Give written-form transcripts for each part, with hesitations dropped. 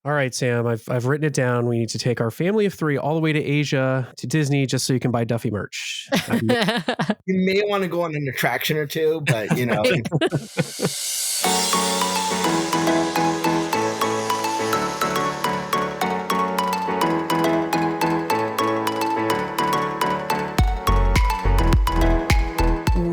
All right, Sam, I've written it down. We need to take our family of 3 all the way to Asia to Disney just so you can buy Duffy merch. You may want to go on an attraction or two, but Right.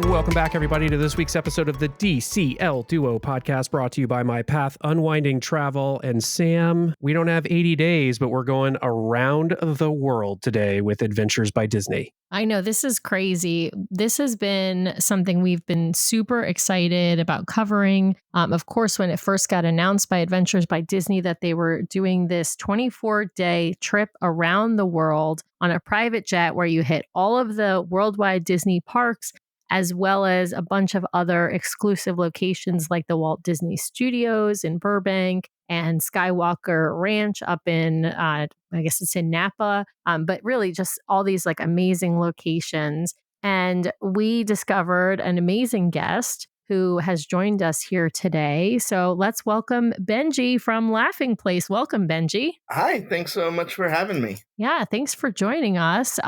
Welcome back, everybody, to this week's episode of the DCL Duo podcast, brought to you by My Path Unwinding Travel. And Sam, we don't have 80 days, but we're going around the world today with Adventures by Disney. I know, this is crazy. This has been something we've been super excited about covering. Of course, when it first got announced by Adventures by Disney that they were doing this 24-day trip around the world on a private jet where you hit all of the worldwide Disney parks, as well as a bunch of other exclusive locations like the Walt Disney Studios in Burbank and Skywalker Ranch up in, I guess it's in Napa, but really just all these like amazing locations. And we discovered an amazing guest who has joined us here today. So let's welcome Benji from Laughing Place. Welcome, Benji. Hi, thanks so much for having me. Yeah, thanks for joining us.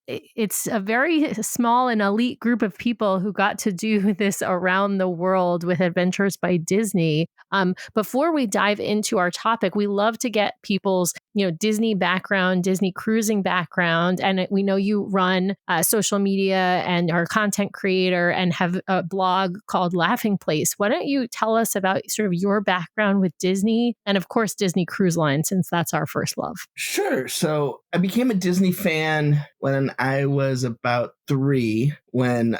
It's a very small and elite group of people who got to do this around the world with Adventures by Disney. Before we dive into our topic, we love to get people's Disney background, Disney cruising background, and we know you run social media and are a content creator and have a blog called Laughing Place. Why don't you tell us about sort of your background with Disney and, of course, Disney Cruise Line, since that's our first love. Sure. So I became a Disney fan when I was about 3, when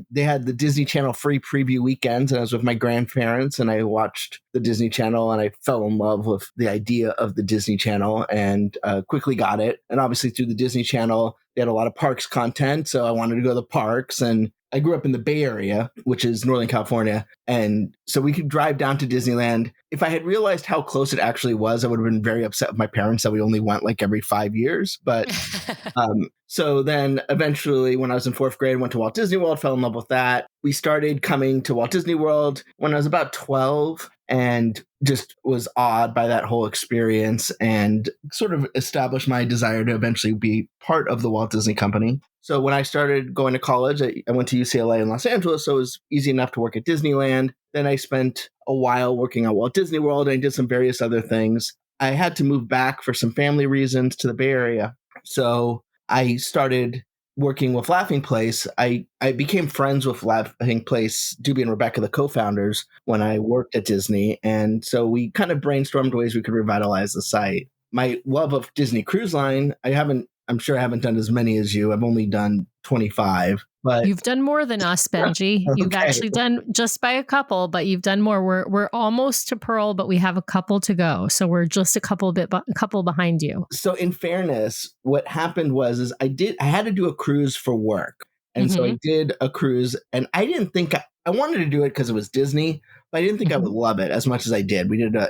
they had the Disney Channel free preview weekends, and I was with my grandparents, and I watched the Disney Channel, and I fell in love with the idea of the Disney Channel and quickly got it. And obviously through the Disney Channel, they had a lot of parks content, so I wanted to go to the parks. And I grew up in the Bay Area, which is Northern California. And so we could drive down to Disneyland. If I had realized how close it actually was, I would have been very upset with my parents that we only went like every 5 years. But so then eventually when I was in 4th grade, I went to Walt Disney World, fell in love with that. We started coming to Walt Disney World when I was about 12 and just was awed by that whole experience and sort of established my desire to eventually be part of the Walt Disney Company. So when I started going to college, I went to UCLA in Los Angeles, so it was easy enough to work at Disneyland. Then I spent a while working at Walt Disney World, and I did some various other things. I had to move back for some family reasons to the Bay Area. So I started working with Laughing Place. I became friends with Laughing Place, Doobie and Rebecca, the co-founders, when I worked at Disney. And so we kind of brainstormed ways we could revitalize the site. My love of Disney Cruise Line, I'm sure I haven't done as many as you. I've only done 25. But you've done more than us, Benji. Okay. You've actually done just by a couple, but you've done more. We're almost to Pearl, but we have a couple to go. So we're just a couple behind you. So in fairness, what happened was I had to do a cruise for work. And so I did a cruise, and I didn't think I wanted to do it because it was Disney, but I didn't think I would love it as much as I did. We did a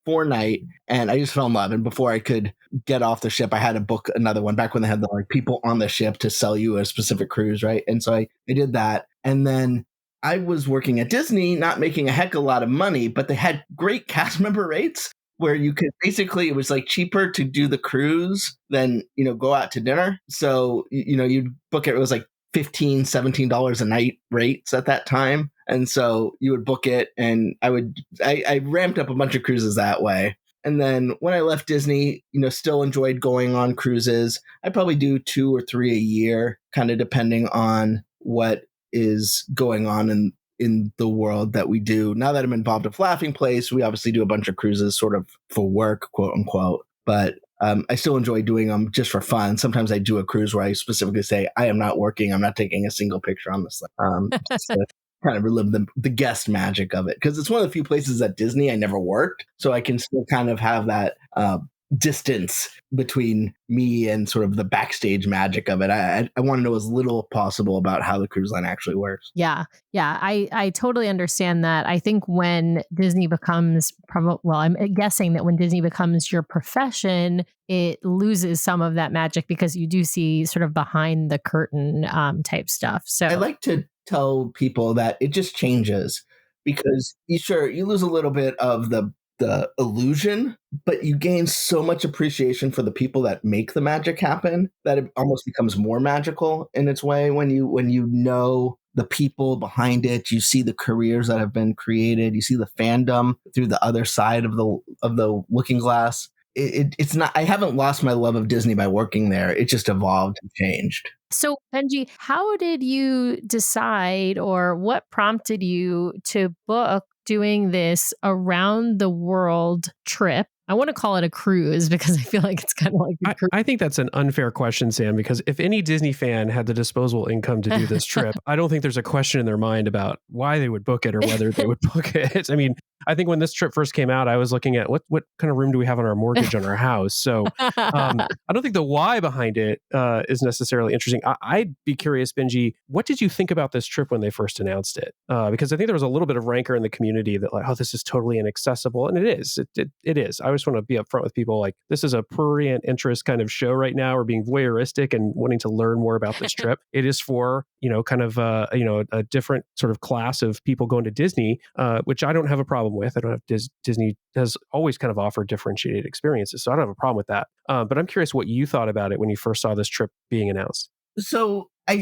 4-night, and I just fell in love. And before I could get off the ship, I had to book another one back when they had the people on the ship to sell you a specific cruise, right? And so I did that. And then I was working at Disney, not making a heck of a lot of money, but they had great cast member rates where you could basically, it was like cheaper to do the cruise than, go out to dinner. So, you'd book it. It was like $15, $17 a night rates at that time. And so you would book it, and I ramped up a bunch of cruises that way. And then when I left Disney, still enjoyed going on cruises. I probably do 2 or 3 a year, kind of depending on what is going on in the world that we do. Now that I'm involved with Laughing Place, we obviously do a bunch of cruises sort of for work, quote unquote. But I still enjoy doing them just for fun. Sometimes I do a cruise where I specifically say, I am not working. I'm not taking a single picture on this. Just to kind of relive the guest magic of it. Because it's one of the few places at Disney I never worked. So I can still kind of have that distance between me and sort of the backstage magic of it. I want to know as little as possible about how the cruise line actually works. Yeah. I totally understand that. I think when Disney becomes I'm guessing that when Disney becomes your profession, it loses some of that magic because you do see sort of behind the curtain type stuff. So I like to tell people that it just changes because you lose a little bit of the the illusion, but you gain so much appreciation for the people that make the magic happen that it almost becomes more magical in its way when you know the people behind it. You see the careers that have been created. You see the fandom through the other side of the looking glass. It's not. I haven't lost my love of Disney by working there. It just evolved and changed. So, Benji, how did you decide, or what prompted you to book doing this around the world trip? I want to call it a cruise because I feel like it's kind of like a cruise. I think that's an unfair question, Sam, because if any Disney fan had the disposable income to do this trip, I don't think there's a question in their mind about why they would book it or whether they would book it. I mean, I think when this trip first came out, I was looking at what kind of room do we have on our mortgage on our house. So I don't think the why behind it is necessarily interesting. I'd be curious, Benji, what did you think about this trip when they first announced it? Because I think there was a little bit of rancor in the community that like, oh, this is totally inaccessible. And it is. It is. I just want to be upfront with people like this is a prurient interest kind of show right now. We're being voyeuristic and wanting to learn more about this trip. It is for, kind of, a different sort of class of people going to Disney, which I don't have a problem with. I don't have Disney has always kind of offered differentiated experiences. So I don't have a problem with that. But I'm curious what you thought about it when you first saw this trip being announced. So, I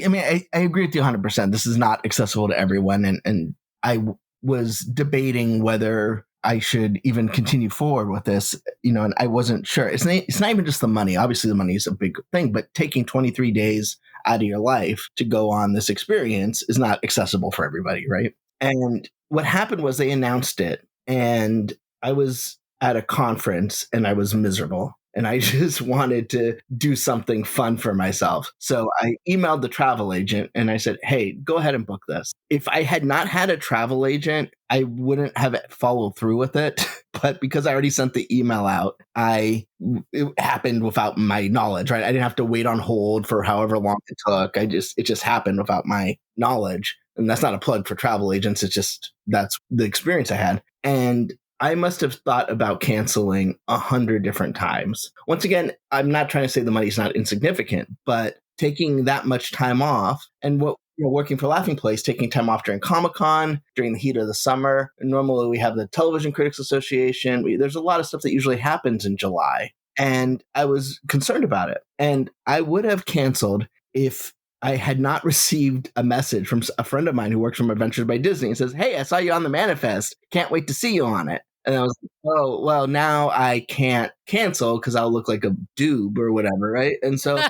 agree with you 100%. This is not accessible to everyone. And I was debating whether I should even continue forward with this, and I wasn't sure. It's not even just the money. Obviously, the money is a big thing, but taking 23 days out of your life to go on this experience is not accessible for everybody, right? And what happened was they announced it, and I was at a conference, and I was miserable. And I just wanted to do something fun for myself. So I emailed the travel agent and I said, hey, go ahead and book this. If I had not had a travel agent, I wouldn't have followed through with it. But because I already sent the email out, it happened without my knowledge, right? I didn't have to wait on hold for however long it took. It just happened without my knowledge. And that's not a plug for travel agents. It's just, that's the experience I had. And I must have thought about canceling 100 different times. Once again, I'm not trying to say the money's not insignificant, but taking that much time off and working for Laughing Place, taking time off during Comic-Con, during the heat of the summer. Normally we have the Television Critics Association. There's a lot of stuff that usually happens in July. And I was concerned about it. And I would have canceled if I had not received a message from a friend of mine who works from Adventures by Disney and says, hey, I saw you on the manifest. Can't wait to see you on it. And I was like, oh, well, now I can't cancel because I'll look like a doob or whatever, right? And so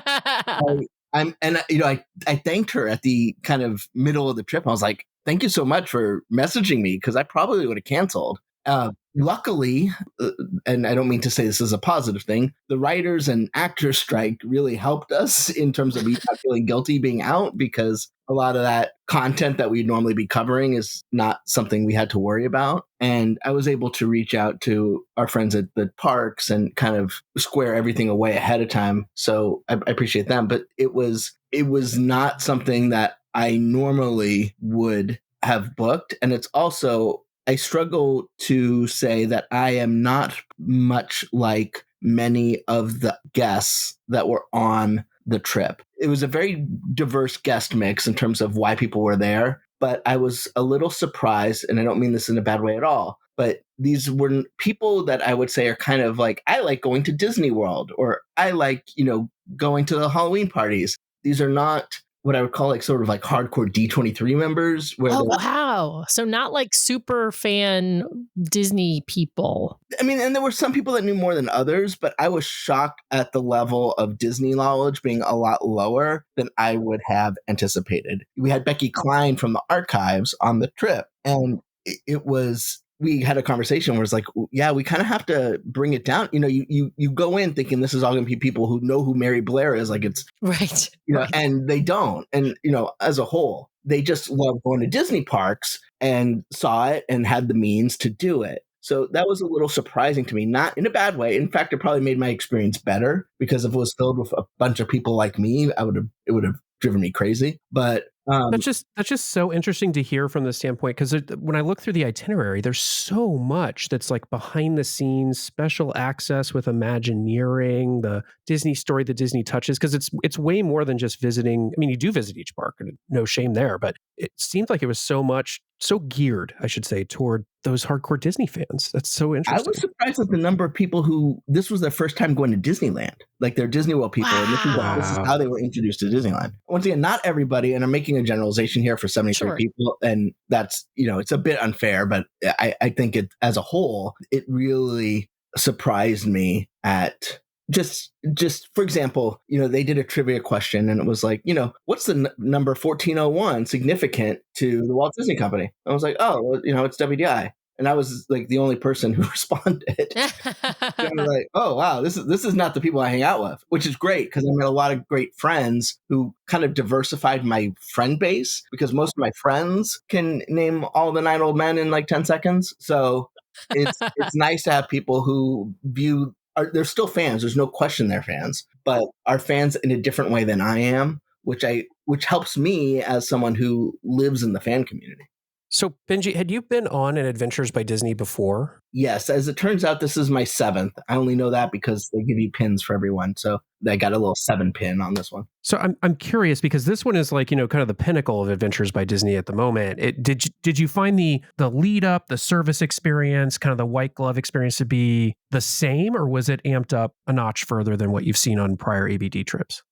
I thanked her at the kind of middle of the trip. I was like, thank you so much for messaging me because I probably would have canceled. Luckily, and I don't mean to say this is a positive thing, the writers and actors strike really helped us in terms of me not feeling guilty being out because a lot of that content that we'd normally be covering is not something we had to worry about. And I was able to reach out to our friends at the parks and kind of square everything away ahead of time. So I appreciate them. But it was not something that I normally would have booked. And it's also, I struggle to say that I am not much like many of the guests that were on the trip. It was a very diverse guest mix in terms of why people were there, but I was a little surprised, and I don't mean this in a bad way at all, but these were people that I would say are kind of like, I like going to Disney World, or I like, going to the Halloween parties. These are not what I would call like sort of like hardcore D23 members. Wow. So not like super fan Disney people. I mean, and there were some people that knew more than others, but I was shocked at the level of Disney knowledge being a lot lower than I would have anticipated. We had Becky Klein from the archives on the trip, and we had a conversation where it's like, yeah, we kind of have to bring it down. You go in thinking this is all going to be people who know who Mary Blair is, like it's right, and they don't. And, as a whole, they just love going to Disney parks and saw it and had the means to do it. So that was a little surprising to me, not in a bad way. In fact, it probably made my experience better because if it was filled with a bunch of people like me, it would have driven me crazy. But that's just so interesting to hear from the standpoint, because when I look through the itinerary, there's so much that's like behind the scenes, special access with Imagineering, the Disney story, the Disney touches, because it's way more than just visiting. I mean, you do visit each park, and no shame there, but it seemed like it was so geared, I should say, toward those hardcore Disney fans. That's so I interesting. was surprised at the number of people who this was their first time going to Disneyland, like they're Disney World people, and this is Wow. how they were introduced to Disneyland. Once again, not everybody, and I'm making a generalization here for 73 Sure. people, and that's it's a bit unfair, but I think it as a whole, it really surprised me at just for example, they did a trivia question and it was like, what's the number 1401 significant to the Walt Disney Company? I was like, oh, well, it's WDI. And I was like the only person who responded. And I'm like, oh wow, this is not the people I hang out with, which is great because I met a lot of great friends who kind of diversified my friend base because most of my friends can name all the 9 old men in like 10 seconds. So it's nice to have people who they're still fans. There's no question they're fans, but are fans in a different way than I am, which helps me as someone who lives in the fan community. So, Benji, had you been on an Adventures by Disney before? Yes. As it turns out, this is my 7th. I only know that because they give you pins for everyone. So I got a little 7 pin on this one. So I'm curious because this one is like, kind of the pinnacle of Adventures by Disney at the moment. Did you find the lead up, the service experience, kind of the white glove experience to be the same, or was it amped up a notch further than what you've seen on prior ABD trips?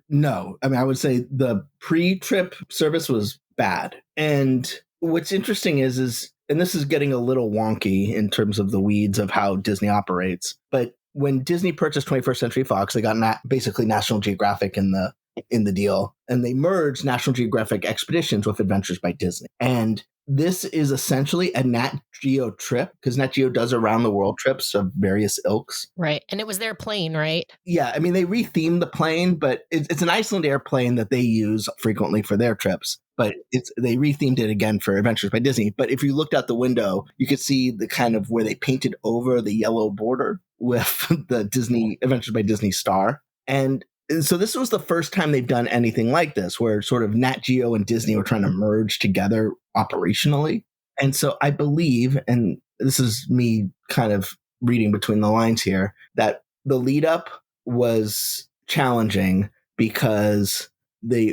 No. I mean, I would say the pre-trip service was bad. And what's interesting is, and this is getting a little wonky in terms of the weeds of how Disney operates, but when Disney purchased 21st Century Fox, they got basically National Geographic in the deal, and they merged National Geographic Expeditions with Adventures by Disney. And this is essentially a Nat Geo trip because Nat Geo does around the world trips of various ilks. Right. And it was their plane, right? Yeah. I mean, they rethemed the plane, but it's an Iceland airplane that they use frequently for their trips. But they rethemed it again for Adventures by Disney. But if you looked out the window, you could see the kind of where they painted over the yellow border with the Disney Adventures by Disney star. And so this was the first time they've done anything like this, where sort of Nat Geo and Disney were trying to merge together operationally. And so I believe, and this is me kind of reading between the lines here, that the lead up was challenging because they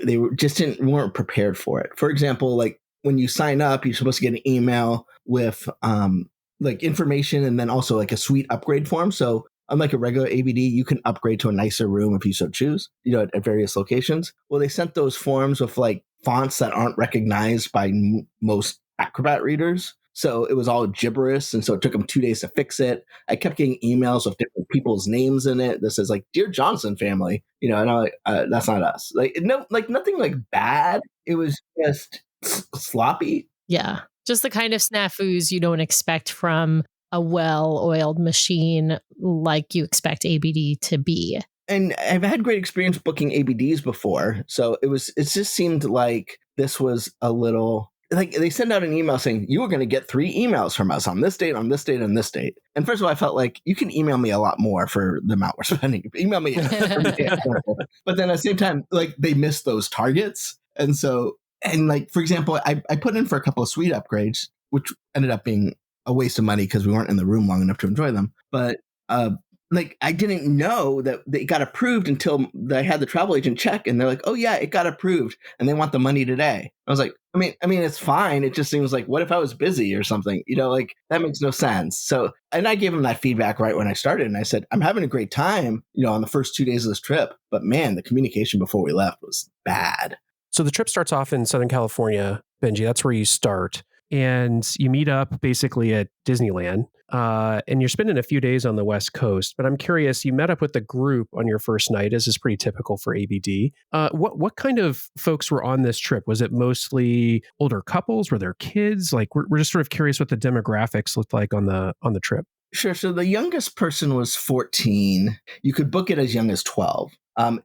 weren't prepared for it. For example, like when you sign up, you're supposed to get an email with like information and then also like a suite upgrade form. So unlike a regular ABD, you can upgrade to a nicer room if you so choose, at various locations. Well, they sent those forms with like fonts that aren't recognized by most Acrobat readers. So it was all gibberish. And so it took them 2 days to fix it. I kept getting emails with different people's names in it. That says like, Dear Johnson family, and I'm like, that's not us. Like, no, like nothing like bad. It was just sloppy. Yeah. Just the kind of snafus you don't expect from a well-oiled machine like you expect ABD to be. And I've had great experience booking ABDs before. So it just seemed like this was a little, like they send out an email saying, you were going to get 3 emails from us on this date, on this date, on this date. And first of all, I felt like you can email me a lot more for the amount we're spending. Email me. But then at the same time, like they missed those targets. And so, and like, for example, I put in for a couple of suite upgrades, which ended up being a waste of money because we weren't in the room long enough to enjoy them. But like I didn't know that they got approved until I had the travel agent check, and they're like, "Oh yeah, it got approved," and they want the money today. I was like, I mean, it's fine. It just seems like, what if I was busy or something? Like that makes no sense. So, and I gave them that feedback right when I started, and I said, I'm having a great time, on the first 2 days of this trip, but man, the communication before we left was bad. So the trip starts off in Southern California, Benji. That's where you start. And you meet up basically at Disneyland, and you're spending a few days on the West Coast. But I'm curious, you met up with the group on your first night, as is pretty typical for ABD. What kind of folks were on this trip? Was it mostly older couples? Were there kids? Like, we're just sort of curious what the demographics looked like on the trip. Sure. So the youngest person was 14. You could book it as young as 12.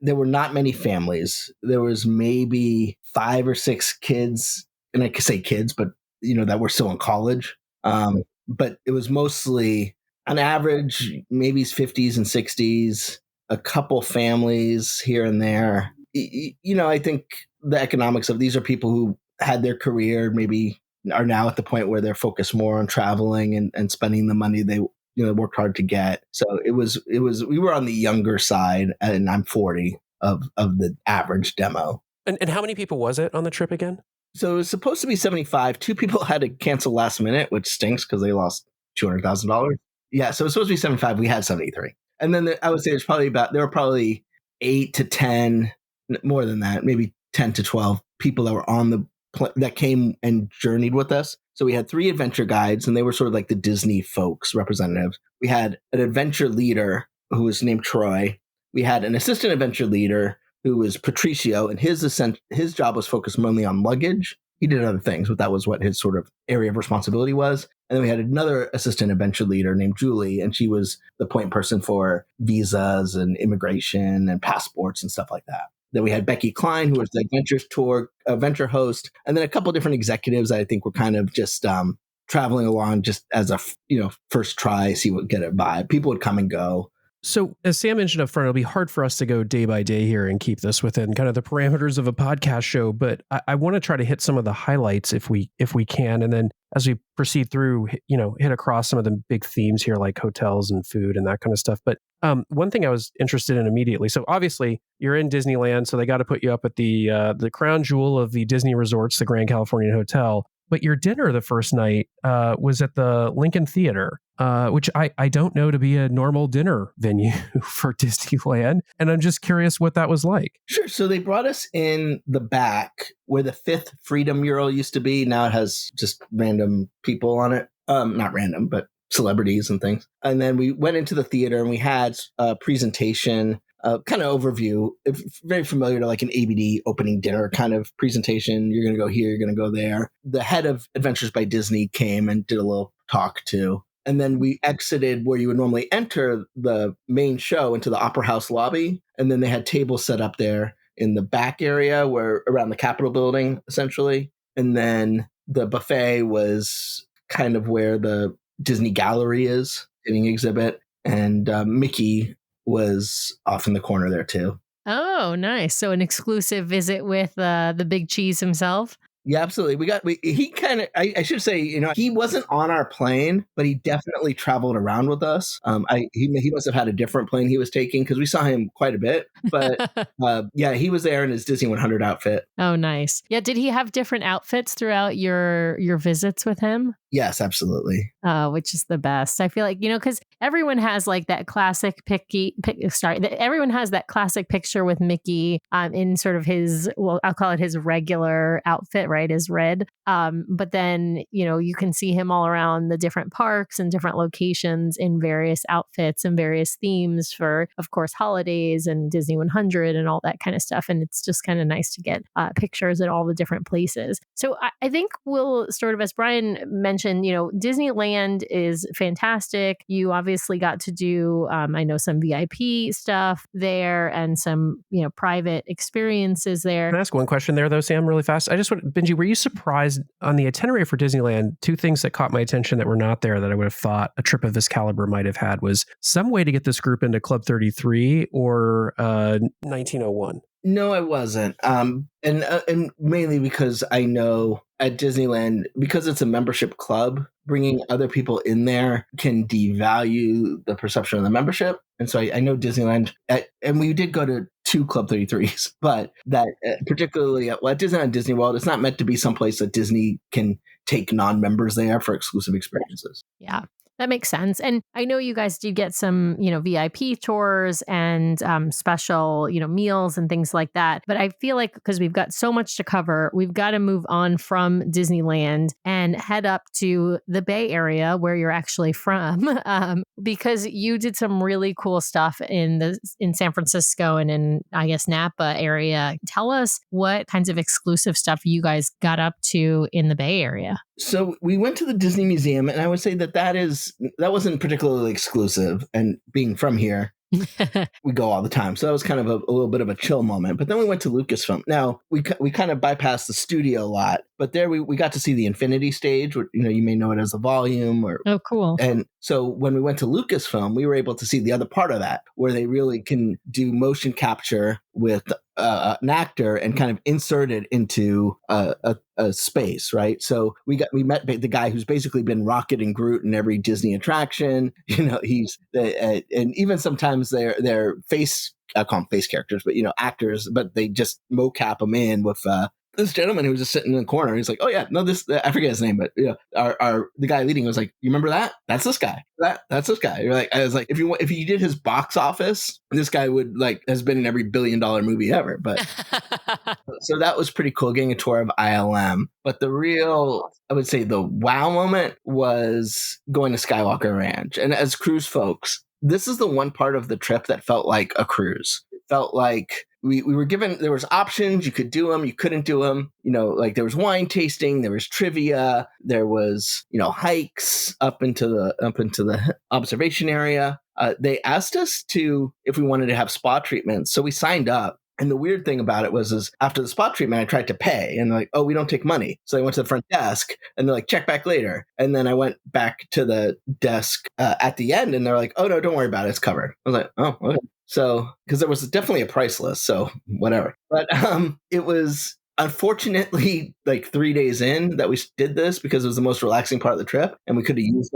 There were not many families. There was maybe 5 or 6 kids, and I could say kids, but that were still in college. But it was mostly on average, maybe 50s and 60s, a couple families here and there. I think the economics of these are people who had their career, maybe are now at the point where they're focused more on traveling and spending the money they worked hard to get. So we were on the younger side, and I'm 40 of the average demo. And how many people was it on the trip again? So it was supposed to be 75. Two people had to cancel last minute, which stinks because they lost $200,000. Yeah, so it was supposed to be 75. We had 73. And then I would say there were probably 8 to 10, more than that, maybe 10 to 12 people that were on that came and journeyed with us. So we had 3 adventure guides, and they were sort of like the Disney folks representatives. We had an adventure leader who was named Troy. We had an assistant adventure leader who was Patricio, and his job was focused mainly on luggage. He did other things, but that was what his sort of area of responsibility was. And then we had another assistant adventure leader named Julie, and she was the point person for visas and immigration and passports and stuff like that. Then we had Becky Klein, who was the adventure host, and then a couple different executives that I think were kind of just traveling along just as a first try, see what get it by. People would come and go. So as Sam mentioned up front, it'll be hard for us to go day by day here and keep this within kind of the parameters of a podcast show. But I want to try to hit some of the highlights if we can. And then as we proceed through, hit across some of the big themes here, like hotels and food and that kind of stuff. But one thing I was interested in immediately. So obviously you're in Disneyland, so they got to put you up at the crown jewel of the Disney resorts, the Grand Californian Hotel. But your dinner the first night was at the Lincoln Theater, which I don't know to be a normal dinner venue for Disneyland. And I'm just curious what that was like. Sure. So they brought us in the back where the 5th Freedom mural used to be. Now it has just random people on it. Not random, but celebrities and things. And then we went into the theater and we had a presentation, kind of overview, very familiar to like an ABD opening dinner kind of presentation. You're going to go here, you're going to go there. The head of Adventures by Disney came and did a little talk too. And then we exited where you would normally enter the main show into the Opera House lobby. And then they had tables set up there in the back area around the Capitol building, essentially. And then the buffet was kind of where the Disney Gallery is, sitting exhibit. And Mickey was off in the corner there too. Oh, nice. So an exclusive visit with the big cheese himself. Yeah, absolutely. He kind of, I should say, he wasn't on our plane, but he definitely traveled around with us. He must have had a different plane he was taking because we saw him quite a bit. But yeah, he was there in his Disney 100 outfit. Oh, nice. Yeah. Did he have different outfits throughout your visits with him? Yes, absolutely. Which is the best. I feel like, because everyone has like that classic everyone has that classic picture with Mickey in sort of his, well, I'll call it his regular outfit, right, is red. But then, you can see him all around the different parks and different locations in various outfits and various themes for, of course, holidays and Disney 100 and all that kind of stuff. And it's just kind of nice to get pictures at all the different places. So I think we'll sort of, as Brian mentioned, Disneyland is fantastic. You obviously got to do, I know, some VIP stuff there and some, private experiences there. Can I ask one question there, though, Sam, really fast? I just want, Benji, were you surprised on the itinerary for Disneyland? 2 things that caught my attention that were not there that I would have thought a trip of this caliber might have had was some way to get this group into Club 33 or 1901. No, I wasn't. And mainly because I know at Disneyland, because it's a membership club, bringing other people in there can devalue the perception of the membership. And so I know Disneyland, and we did go to 2 Club 33s, but that particularly at Disneyland and Disney World, it's not meant to be someplace that Disney can take non-members there for exclusive experiences. Yeah. That makes sense. And I know you guys did get some, VIP tours and special, meals and things like that. But I feel like because we've got so much to cover, we've got to move on from Disneyland and head up to the Bay Area where you're actually from, because you did some really cool stuff in San Francisco and in, I guess, Napa area. Tell us what kinds of exclusive stuff you guys got up to in the Bay Area. So we went to the Disney Museum, and I would say that wasn't particularly exclusive. And being from here, we go all the time. So that was kind of a little bit of a chill moment. But then we went to Lucasfilm. Now, we kind of bypassed the studio lot, but there we got to see the Infinity Stage, where, you may know it as the Volume. Oh, cool. And so when we went to Lucasfilm, we were able to see the other part of that, where they really can do motion capture with an actor and kind of insert it into a space, right? So we met the guy who's basically been Rocket and Groot in every Disney attraction. He's and even sometimes they're face, I call them face characters, but actors, but they just mocap them in with this gentleman who was just sitting in the corner, he's like, oh yeah, no, this, I forget his name, but the guy leading was like, you remember that? That's this guy. That's this guy. You're like, I was like, if you did his box office, this guy would has been in every $1 billion movie ever. But so that was pretty cool, getting a tour of ILM. But the real, I would say the wow moment was going to Skywalker Ranch. And as cruise folks, this is the one part of the trip that felt like a cruise. It felt like we were given, there was options, you could do them, you couldn't do them. There was wine tasting, there was trivia, there was, hikes up into the observation area. They asked us if we wanted to have spa treatments. So we signed up. And the weird thing about it is after the spa treatment, I tried to pay and they're like, oh, we don't take money. So I went to the front desk and they're like, check back later. And then I went back to the desk at the end and they're like, oh, no, don't worry about it. It's covered. I was like, oh, okay. So, because there was definitely a price list, so whatever. But it was unfortunately like 3 days in that we did this because it was the most relaxing part of the trip, and we could have used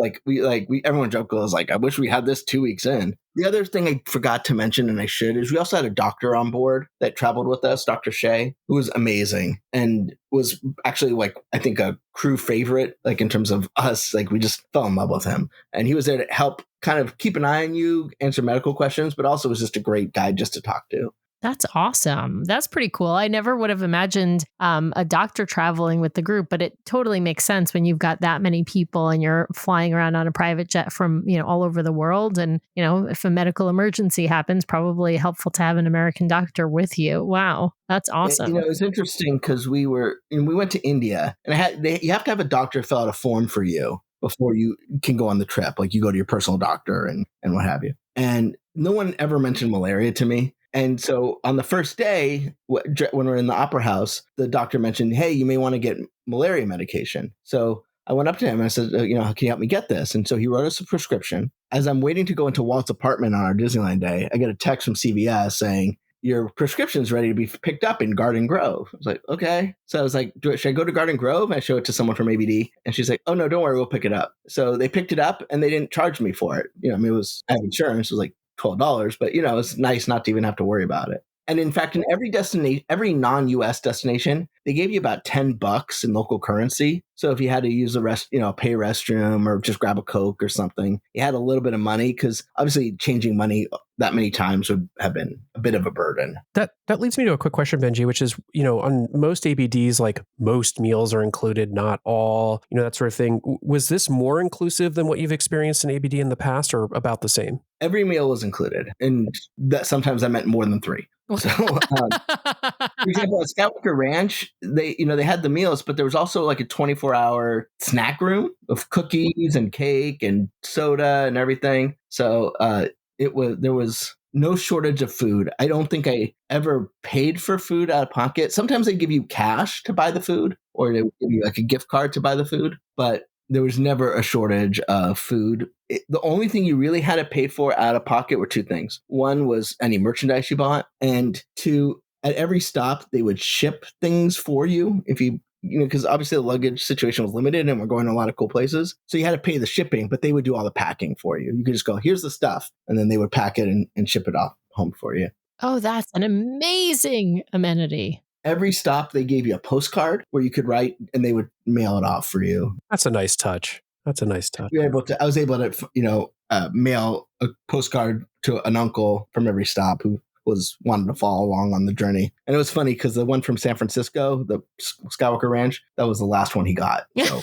everyone joked, was like, I wish we had this 2 weeks in. The other thing I forgot to mention, and I should, is we also had a doctor on board that traveled with us, Dr. Shea, who was amazing and was actually I think a crew favorite, in terms of us. We just fell in love with him, and he was there to help kind of keep an eye on you, answer medical questions, but also was just a great guy just to talk to. That's awesome. That's pretty cool. I never would have imagined a doctor traveling with the group, but it totally makes sense when you've got that many people and you're flying around on a private jet from, all over the world. And, if a medical emergency happens, probably helpful to have an American doctor with you. Wow. That's awesome. It was interesting because we went to India and you have to have a doctor fill out a form for you before you can go on the trip. You go to your personal doctor and what have you. And no one ever mentioned malaria to me. And so on the first day, when we're in the opera house, the doctor mentioned, hey, you may want to get malaria medication. So I went up to him and I said, can you help me get this? And so he wrote us a prescription. As I'm waiting to go into Walt's apartment on our Disneyland day, I get a text from CVS saying, your prescription's ready to be picked up in Garden Grove. I was like, okay. So I was like, should I go to Garden Grove? And I show it to someone from ABD. And she's like, oh, no, don't worry, we'll pick it up. So they picked it up and they didn't charge me for it. I have insurance. It was like $12, but it's nice not to even have to worry about it. And in fact, in every destination, every non-US destination, they gave you about $10 in local currency. So if you had to use pay restroom or just grab a Coke or something, you had a little bit of money, because obviously changing money that many times would have been a bit of a burden. That leads me to a quick question, Benji, which is, on most ABDs, most meals are included, not all, that sort of thing. Was this more inclusive than what you've experienced in ABD in the past, or about the same? Every meal was included, and that sometimes I meant more than 3. So, for example, at Skywalker Ranch, they had the meals, but there was also a 24-hour snack room of cookies and cake and soda and everything. So there was no shortage of food. I don't think I ever paid for food out of pocket. Sometimes they give you cash to buy the food, or they give you a gift card to buy the food, but there was never a shortage of food. The only thing you really had to pay for out of pocket were 2 things. One was any merchandise you bought, and 2, at every stop, they would ship things for you if because obviously the luggage situation was limited and we're going to a lot of cool places. So you had to pay the shipping, but they would do all the packing for you. You could just go, here's the stuff, and then they would pack it and ship it off home for you. Oh, that's an amazing amenity. Every stop, they gave you a postcard where you could write, and they would mail it off for you. That's a nice touch. I was able to, mail a postcard to an uncle from every stop who wanted to follow along on the journey. And it was funny because the one from San Francisco, the Skywalker Ranch, that was the last one he got. So.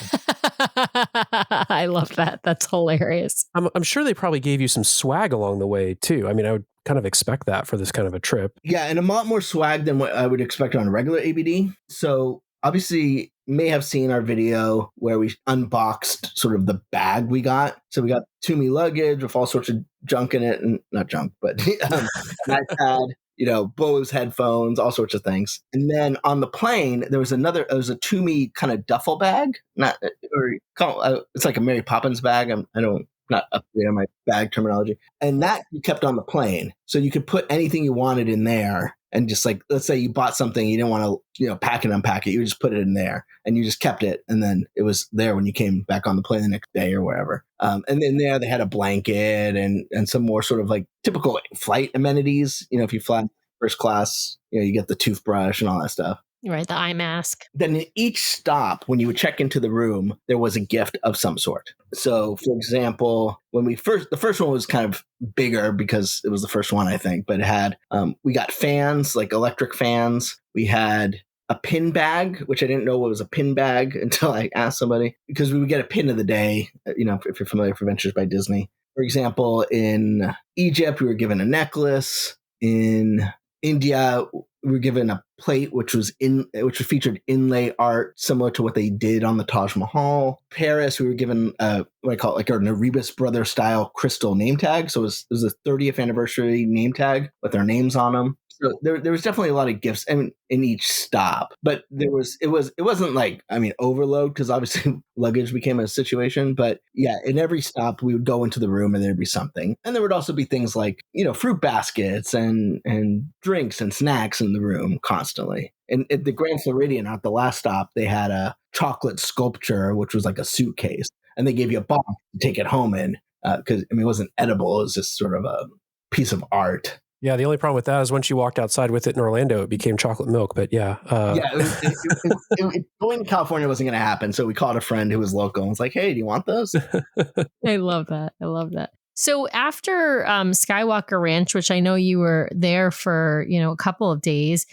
I love that. That's hilarious. I'm sure they probably gave you some swag along the way too. I mean, I would kind of expect that for this kind of a trip. Yeah, and a lot more swag than what I would expect on a regular ABD. So obviously, may have seen our video where we unboxed sort of the bag we got. So we got Toomey luggage with all sorts of junk in it, and not junk, but an iPad, Bose headphones, all sorts of things. And then on the plane, there was a Toomey kind of duffel bag, it's like a Mary Poppins bag. Not up there on my bag terminology. And that you kept on the plane. So you could put anything you wanted in there. And just let's say you bought something, you didn't want to, pack and unpack it. You just put it in there and you just kept it. And then it was there when you came back on the plane the next day or wherever. And then there they had a blanket and some more sort of typical flight amenities. If you fly first class, you get the toothbrush and all that stuff. Right, the eye mask. Then in each stop, when you would check into the room, there was a gift of some sort. So, for example, when the first one was kind of bigger because it was the first one, I think, but it had, we got fans, like electric fans. We had a pin bag, which I didn't know what was a pin bag until I asked somebody, because we would get a pin of the day, if you're familiar with Adventures by Disney. For example, in Egypt, we were given a necklace. In India, we were given a plate which featured inlay art similar to what they did on the Taj Mahal. Paris, we were given what I call it, like an Erebus Brothers style crystal name tag. So it was a 30th anniversary name tag with their names on them. So there was definitely a lot of gifts in each stop, but it wasn't like, overload, because obviously luggage became a situation. But yeah, in every stop we would go into the room and there'd be something, and there would also be things like fruit baskets and drinks and snacks in the room constantly. And at the Grand Floridian, at the last stop, they had a chocolate sculpture which was like a suitcase, and they gave you a box to take it home in, because it wasn't edible; it was just sort of a piece of art. Yeah, the only problem with that is once you walked outside with it in Orlando, it became chocolate milk. But yeah. Going to California wasn't going to happen. So we called a friend who was local and was like, hey, do you want those? I love that. So after Skywalker Ranch, which I know you were there for, a couple of days,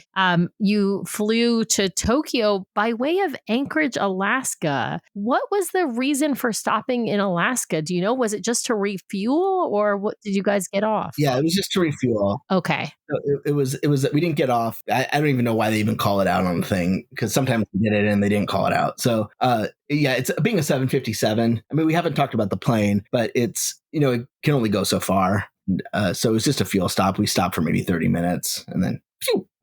you flew to Tokyo by way of Anchorage, Alaska. What was the reason for stopping in Alaska? Do you know? Was it just to refuel, or what did you guys get off? Yeah, it was just to refuel. Okay. So it was we didn't get off. I don't even know why they even call it out on the thing, because sometimes we did it and they didn't call it out. So it's being a 757. We haven't talked about the plane, but it's, it can only go so far. So it was just a fuel stop. We stopped for maybe 30 minutes and then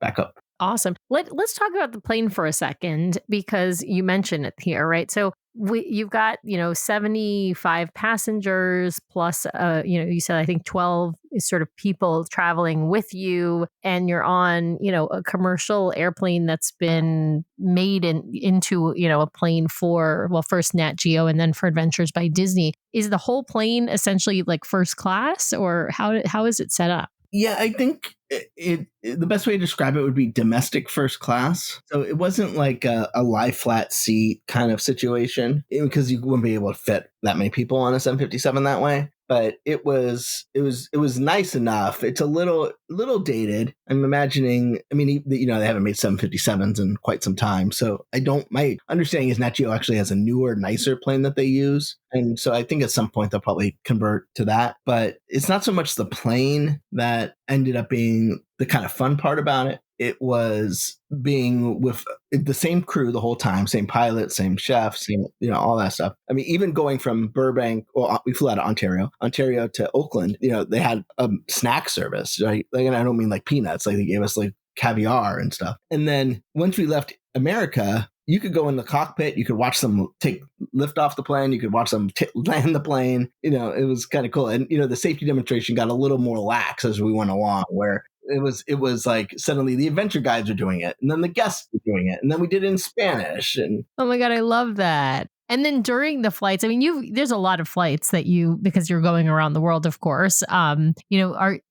back up. Awesome. Let's talk about the plane for a second, because you mentioned it here, right? So you've got 75 passengers plus you said I think 12 sort of people traveling with you, and you're on a commercial airplane that's been made into a plane for, well, first Nat Geo and then for Adventures by Disney. Is the whole plane essentially like first class, or how is it set up? Yeah, I think the best way to describe it would be domestic first class. So it wasn't like a lie flat seat kind of situation, because you wouldn't be able to fit that many people on a 757 that way. But it was nice enough. It's a little dated. I'm imagining. They haven't made 757s in quite some time. So my understanding is Nat Geo actually has a newer, nicer plane that they use, and so I think at some point they'll probably convert to that. But it's not so much the plane that ended up being the kind of fun part about it. It was being with the same crew the whole time, same pilot, same chef, same, all that stuff. Even going from Burbank, we flew out of Ontario to Oakland, they had a snack service, right? Like, and I don't mean like peanuts, like they gave us like caviar and stuff. And then once we left America, you could go in the cockpit, you could watch them take lift off the plane, you could watch them land the plane. It was kind of cool. And, the safety demonstration got a little more lax as we went along, where it was like suddenly the adventure guides are doing it, and then the guests were doing it, and then we did it in Spanish. And oh my God, I love that. And then during the flights, there's a lot of flights that because you're going around the world, of course. Are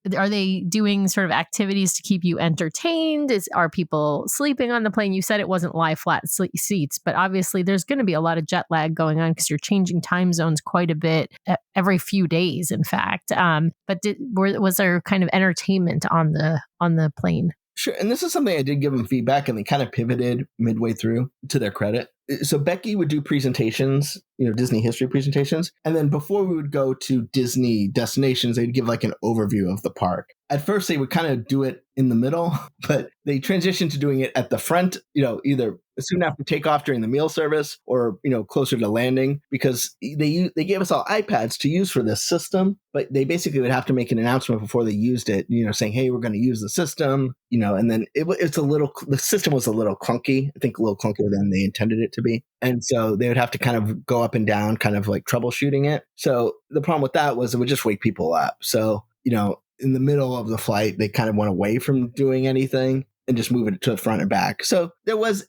they doing sort of activities to keep you entertained? Are people sleeping on the plane? You said it wasn't lie flat seats, but obviously there's going to be a lot of jet lag going on because you're changing time zones quite a bit every few days, in fact. But was there kind of entertainment on the plane? Sure. And this is something I did give them feedback, and they kind of pivoted midway through, to their credit. So Becky would do presentations, Disney history presentations. And then before we would go to Disney destinations, they'd give like an overview of the park. At first, they would kind of do it in the middle, but they transitioned to doing it at the front, either soon after takeoff during the meal service or, closer to landing, because they gave us all iPads to use for this system, but they basically would have to make an announcement before they used it, saying, hey, we're going to use the system, and then the system was a little clunky, I think a little clunkier than they intended it to be. And so they would have to kind of go up and down, kind of like troubleshooting it. So the problem with that was it would just wake people up. So, in the middle of the flight, they kind of went away from doing anything and just move it to the front and back. So there was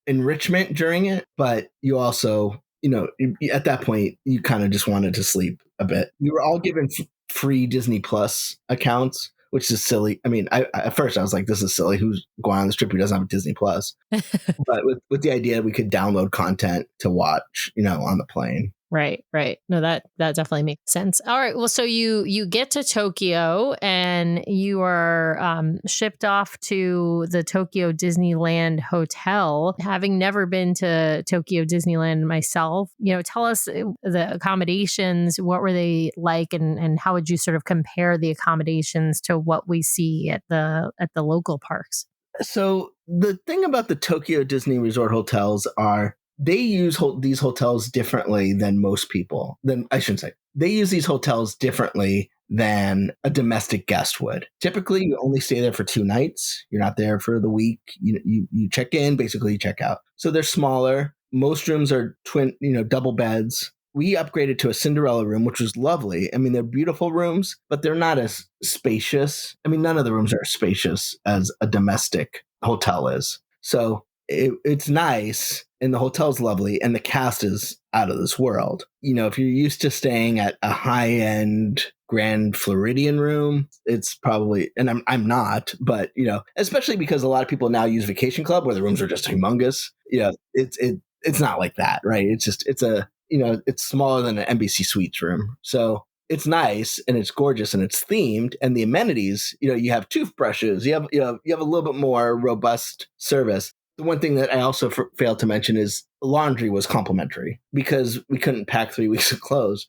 enrichment during it, but you also, at that point, you kind of just wanted to sleep a bit. We were all given free Disney Plus accounts, which is silly. I mean, at first I was like, this is silly. Who's going on this trip who doesn't have a Disney Plus? But with the idea we could download content to watch, on the plane. Right, right. No, that definitely makes sense. All right. Well, so you get to Tokyo and you are shipped off to the Tokyo Disneyland Hotel. Having never been to Tokyo Disneyland myself, tell us the accommodations. What were they like, and how would you sort of compare the accommodations to what we see at the local parks? So the thing about the Tokyo Disney Resort hotels are they use these hotels differently than most people. I shouldn't say. They use these hotels differently than a domestic guest would. Typically, you only stay there for 2 nights. You're not there for the week. You check in, basically you check out. So they're smaller. Most rooms are twin, double beds. We upgraded to a Cinderella room, which was lovely. I mean, they're beautiful rooms, but they're not as spacious. I mean, none of the rooms are as spacious as a domestic hotel is. So it's nice, and the hotel's lovely, and the cast is out of this world. If you're used to staying at a high-end Grand Floridian room, it's probably, and I'm not, but especially because a lot of people now use Vacation Club where the rooms are just humongous. It's not like that, right? It's smaller than an NBC Suites room. So it's nice and it's gorgeous and it's themed, and the amenities, you have toothbrushes, you have a little bit more robust service. The one thing that I also failed to mention is laundry was complimentary because we couldn't pack 3 weeks of clothes.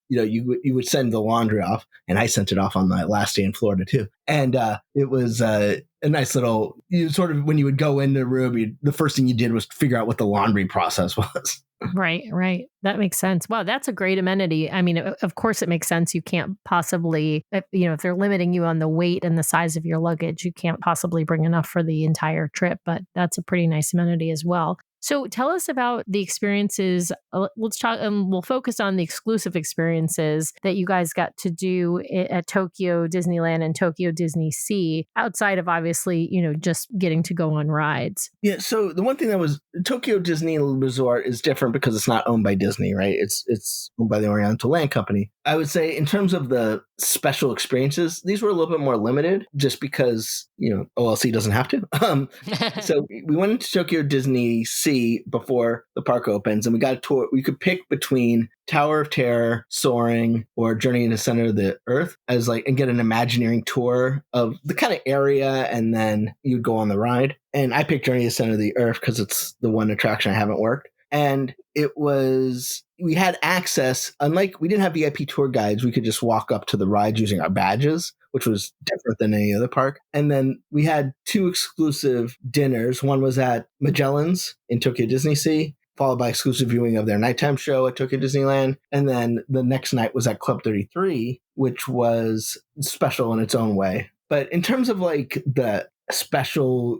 You would send the laundry off, and I sent it off on my last day in Florida too. And it was a nice little, when you would go in the room, the first thing you did was figure out what the laundry process was. Right. That makes sense. Wow, that's a great amenity. I mean, of course it makes sense. You can't possibly, if they're limiting you on the weight and the size of your luggage, you can't possibly bring enough for the entire trip, but that's a pretty nice amenity as well. So tell us about the experiences. Let's talk, we'll focus on the exclusive experiences that you guys got to do at Tokyo Disneyland and Tokyo Disney Sea, outside of obviously, just getting to go on rides. Yeah. So the one thing that was Tokyo Disney Resort is different because it's not owned by Disney, right? It's owned by the Oriental Land Company. I would say in terms of the special experiences, these were a little bit more limited just because, OLC doesn't have to. So we went into Tokyo Disney Sea before the park opens, and we got a tour. We could pick between Tower of Terror, Soaring, or Journey into the Center of the Earth and get an Imagineering tour of the kind of area, and then you'd go on the ride. And I picked Journey to the Center of the Earth because it's the one attraction I haven't worked. And we had access, unlike we didn't have VIP tour guides, we could just walk up to the rides using our badges, which was different than any other park. And then we had 2 exclusive dinners. One was at Magellan's in Tokyo Disney Sea, followed by exclusive viewing of their nighttime show at Tokyo Disneyland. And then the next night was at Club 33, which was special in its own way. But in terms of the special,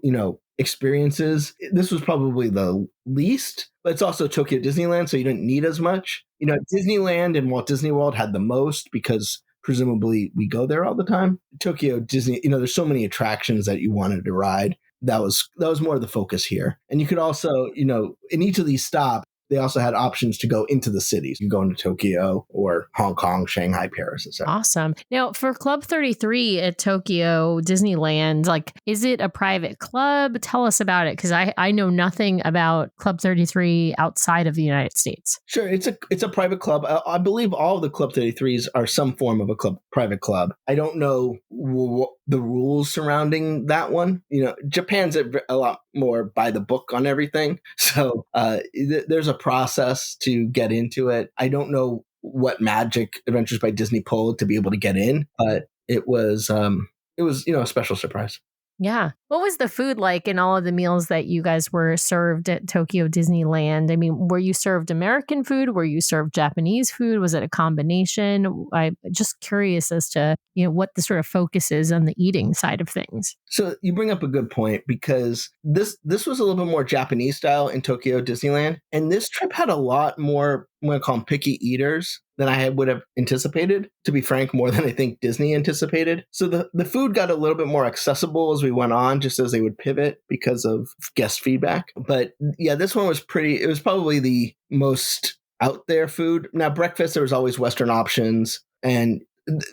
experiences, this was probably the least, but it's also Tokyo Disneyland, so you didn't need as much. Disneyland and Walt Disney World had the most because presumably we go there all the time. Tokyo Disney, there's so many attractions that you wanted to ride. That was more of the focus here. And you could also, in each of these stops, they also had options to go into the cities. You go into Tokyo or Hong Kong, Shanghai, Paris, etc. Awesome. Now, for Club 33 at Tokyo Disneyland, is it a private club? Tell us about it, because I know nothing about Club 33 outside of the United States. Sure. It's a private club. I believe all of the Club 33s are some form of a private club. I don't know the rules surrounding that one. Japan's a lot more by the book on everything. So there's a process to get into it. I don't know what magic Adventures by Disney pulled to be able to get in, but it was a special surprise. Yeah. What was the food like in all of the meals that you guys were served at Tokyo Disneyland? I mean, were you served American food? Were you served Japanese food? Was it a combination? I'm just curious as to, what the sort of focus is on the eating side of things. So you bring up a good point, because this was a little bit more Japanese style in Tokyo Disneyland. And this trip had a lot more, I'm going to call them picky eaters, than I would have anticipated. To be frank, more than I think Disney anticipated. So the food got a little bit more accessible as we went on, just as they would pivot because of guest feedback. But yeah, this one was it was probably the most out there food. Now, breakfast, there was always Western options. And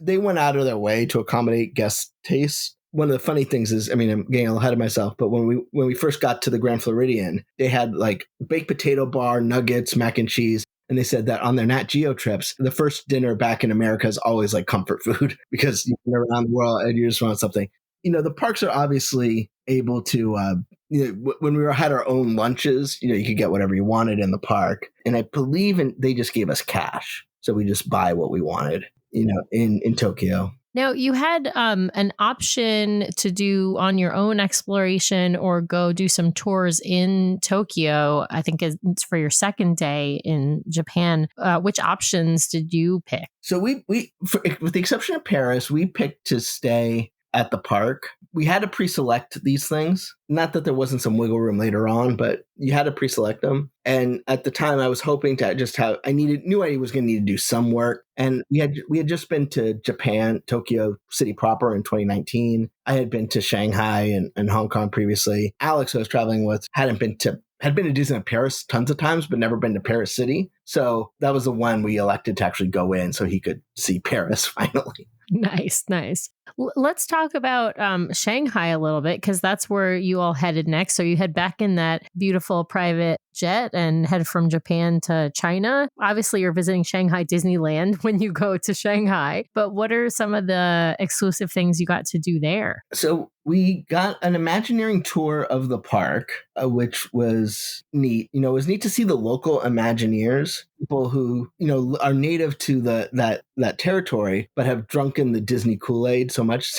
they went out of their way to accommodate guest tastes. One of the funny things is, I mean, I'm getting ahead of myself, but when we first got to the Grand Floridian, they had like baked potato bar, nuggets, mac and cheese. And they said that on their Nat Geo trips, the first dinner back in America is always like comfort food because you've been around the world and you just want something. The parks are obviously able to, when we had our own lunches, you could get whatever you wanted in the park. And I believe they just gave us cash. So we just buy what we wanted, in Tokyo. Now, you had an option to do on your own exploration or go do some tours in Tokyo. I think it's for your second day in Japan. Which options did you pick? So with the exception of Paris, we picked to stay at the park. We had to pre-select these things. Not that there wasn't some wiggle room later on, but you had to pre-select them. And at the time, I was hoping to just knew I was going to need to do some work. And we had just been to Japan, Tokyo City proper in 2019. I had been to Shanghai and Hong Kong previously. Alex, who I was traveling with, had been to Disneyland Paris tons of times, but never been to Paris City. So that was the one we elected to actually go in so he could see Paris finally. Nice. Let's talk about Shanghai a little bit, because that's where you all headed next. So you head back in that beautiful private jet and head from Japan to China. Obviously, you're visiting Shanghai Disneyland when you go to Shanghai. But what are some of the exclusive things you got to do there? So we got an Imagineering tour of the park, which was neat. It was neat to see the local Imagineers, people who, are native to that territory, but have drunken the Disney Kool-Aid so much.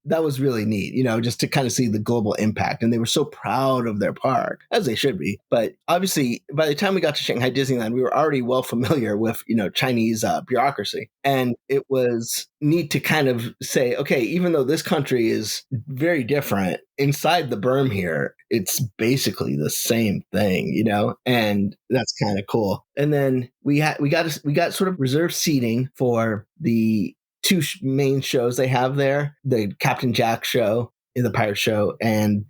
That was really neat, just to kind of see the global impact. And they were so proud of their park, as they should be. But obviously, by the time we got to Shanghai Disneyland, we were already well familiar with, Chinese bureaucracy. And it was neat to kind of say, okay, even though this country is very different, inside the berm here, it's basically the same thing, and that's kind of cool. And then we got sort of reserved seating for the two main shows they have there, the Captain Jack show, the pirate show, and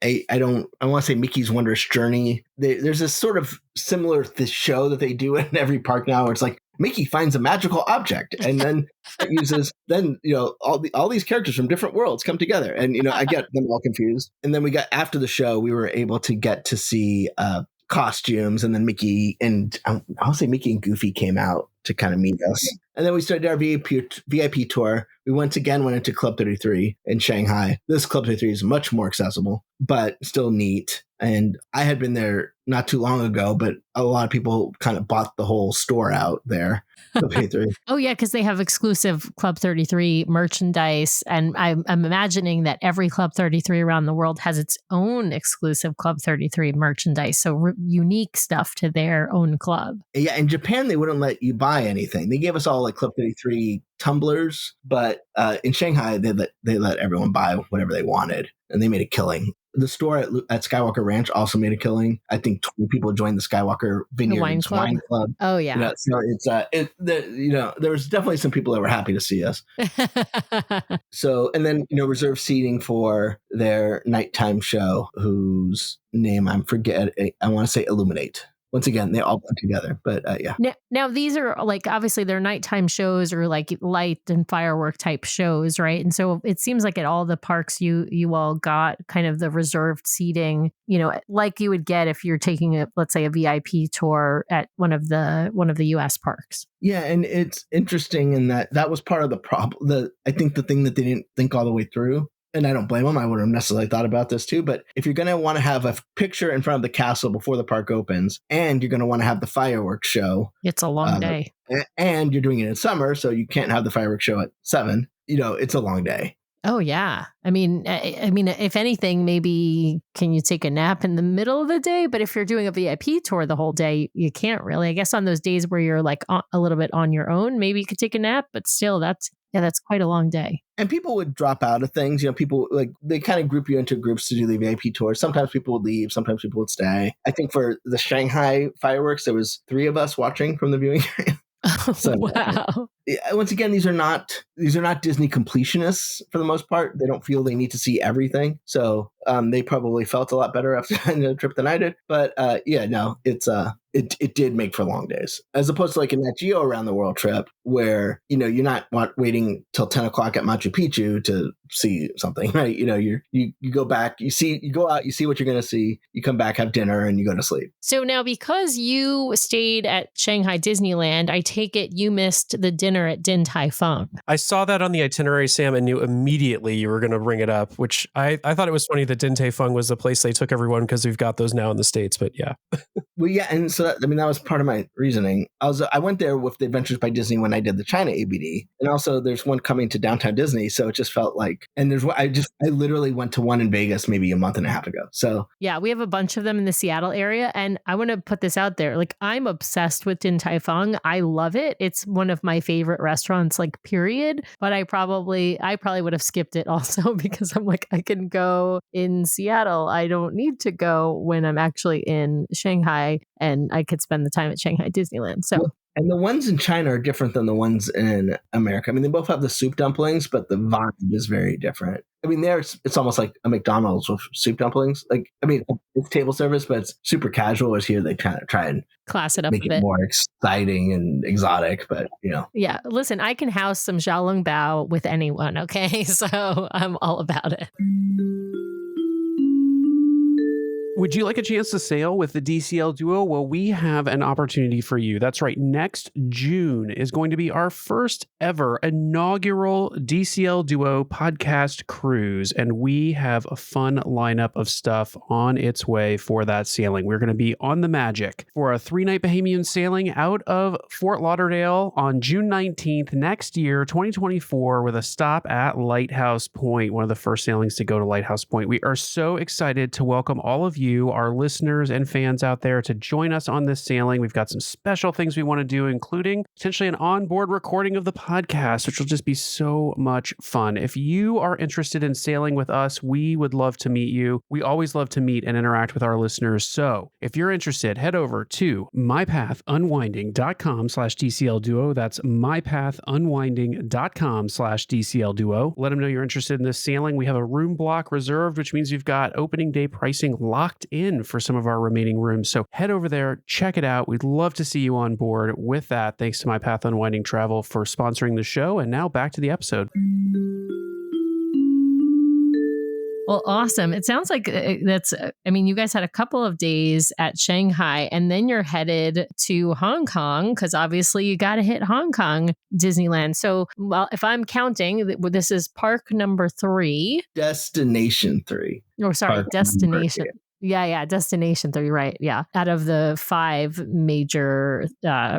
I want to say Mickey's Wondrous Journey. There's this sort of similar show that they do in every park now where it's like Mickey finds a magical object and then all these characters from different worlds come together, and I get them all confused. And then after the show, we were able to get to see costumes, and then Mickey and I'll say Mickey and Goofy came out to kind of meet us. And then we started our VIP tour. We went into Club 33 in Shanghai. This Club 33 is much more accessible, but still neat. And I had been there not too long ago, but a lot of people kind of bought the whole store out there. Club 33. Oh, yeah, because they have exclusive Club 33 merchandise. And I'm imagining that every Club 33 around the world has its own exclusive Club 33 merchandise. So unique stuff to their own club. Yeah, in Japan, they wouldn't let you buy anything. They gave us all like Club 33 tumblers, but in Shanghai, they let everyone buy whatever they wanted, and they made a killing. The store at Skywalker Ranch also made a killing. I think 20 people joined the Skywalker Vineyard Wine Club. Oh yeah. So there was definitely some people that were happy to see us. So, and then reserved seating for their nighttime show, whose name I want to say Illuminate. Once again, they all put together, but yeah. Now, these are like, obviously they're nighttime shows or like light and firework type shows, right? And so it seems like at all the parks you all got kind of the reserved seating, like you would get if you're taking let's say a VIP tour at one of the US parks. Yeah, and it's interesting in that was part of the problem. I think the thing that they didn't think all the way through. And I don't blame them. I would have necessarily thought about this too. But if you're going to want to have a picture in front of the castle before the park opens, and you're going to want to have the fireworks show, it's a long day. And you're doing it in summer, so you can't have the fireworks show at 7. It's a long day. Oh yeah. I mean, if anything, maybe can you take a nap in the middle of the day? But if you're doing a VIP tour the whole day, you can't really. I guess on those days where you're like a little bit on your own, maybe you could take a nap. But still, that's quite a long day. And people would drop out of things. People they kind of group you into groups to do the VIP tour. Sometimes people would leave. Sometimes people would stay. I think for the Shanghai fireworks, there was 3 of us watching from the viewing area. So, wow. Once again, these are not Disney completionists for the most part. They don't feel they need to see everything. So they probably felt a lot better after the trip than I did. But it's it did make for long days, as opposed to like a Nat Geo around the world trip where, you know, you're not waiting till 10 o'clock at Machu Picchu to see something, right? You know, you go back, you go out, you see what you're going to see, you come back, have dinner, and you go to sleep. So now, because you stayed at Shanghai Disneyland, I take it you missed the dinner at Din Tai Fung. I saw that on the itinerary, Sam, and knew immediately you were going to bring it up, which I thought it was funny that Din Tai Fung was the place they took everyone because we've got those now in the States, but yeah. Well, yeah, and so that was part of my reasoning. I went there with the Adventures by Disney when I did the China ABD, and also there's one coming to Downtown Disney, so it just felt like. And there's I literally went to one in Vegas maybe a month and a half ago. So yeah, we have a bunch of them in the Seattle area, and I want to put this out there. Like, I'm obsessed with Din Tai Fung. I love it. It's one of my favorite restaurants, like, period. But I probably would have skipped it also because I'm like, I can go in Seattle. I don't need to go when I'm actually in Shanghai, and I could spend the time at Shanghai Disneyland. So. Well, and the ones in China are different than the ones in America. I mean, they both have the soup dumplings, but the vibe is very different. I mean, it's almost like a McDonald's with soup dumplings. Like, I mean, it's table service, but it's super casual. Whereas here, they kind of try and class it up make a bit. It more exciting and exotic, but you know. Yeah, listen, I can house some xiaolong bao with anyone, okay? So I'm all about it. Would you like a chance to sail with the DCL Duo? Well, we have an opportunity for you. That's right. Next June is going to be our first ever inaugural DCL Duo podcast cruise, and we have a fun lineup of stuff on its way for that sailing. We're going to be on the Magic for a 3-night Bahamian sailing out of Fort Lauderdale on June 19th next year, 2024, with a stop at Lighthouse Point, one of the first sailings to go to Lighthouse Point. We are so excited to welcome all of you, our listeners and fans out there, to join us on this sailing. We've got some special things we want to do, including potentially an onboard recording of the podcast, which will just be so much fun. If you are interested in sailing with us, we would love to meet you. We always love to meet and interact with our listeners. So if you're interested, head over to mypathunwinding.com/DCL Duo. That's mypathunwinding.com/DCL Duo. Let them know you're interested in this sailing. We have a room block reserved, which means we've got opening day pricing locked in for some of our remaining rooms. So head over there, check it out. We'd love to see you on board. With that, thanks to My Path Unwinding Travel for sponsoring the show. And now back to the episode. Well, awesome. It sounds like you guys had a couple of days at Shanghai, and then you're headed to Hong Kong, because obviously you got to hit Hong Kong Disneyland. So, well, if I'm counting, this is park number 3. Destination 3. Oh, sorry, destination. Yeah, Destination 3, right. Yeah. Out of the 5 major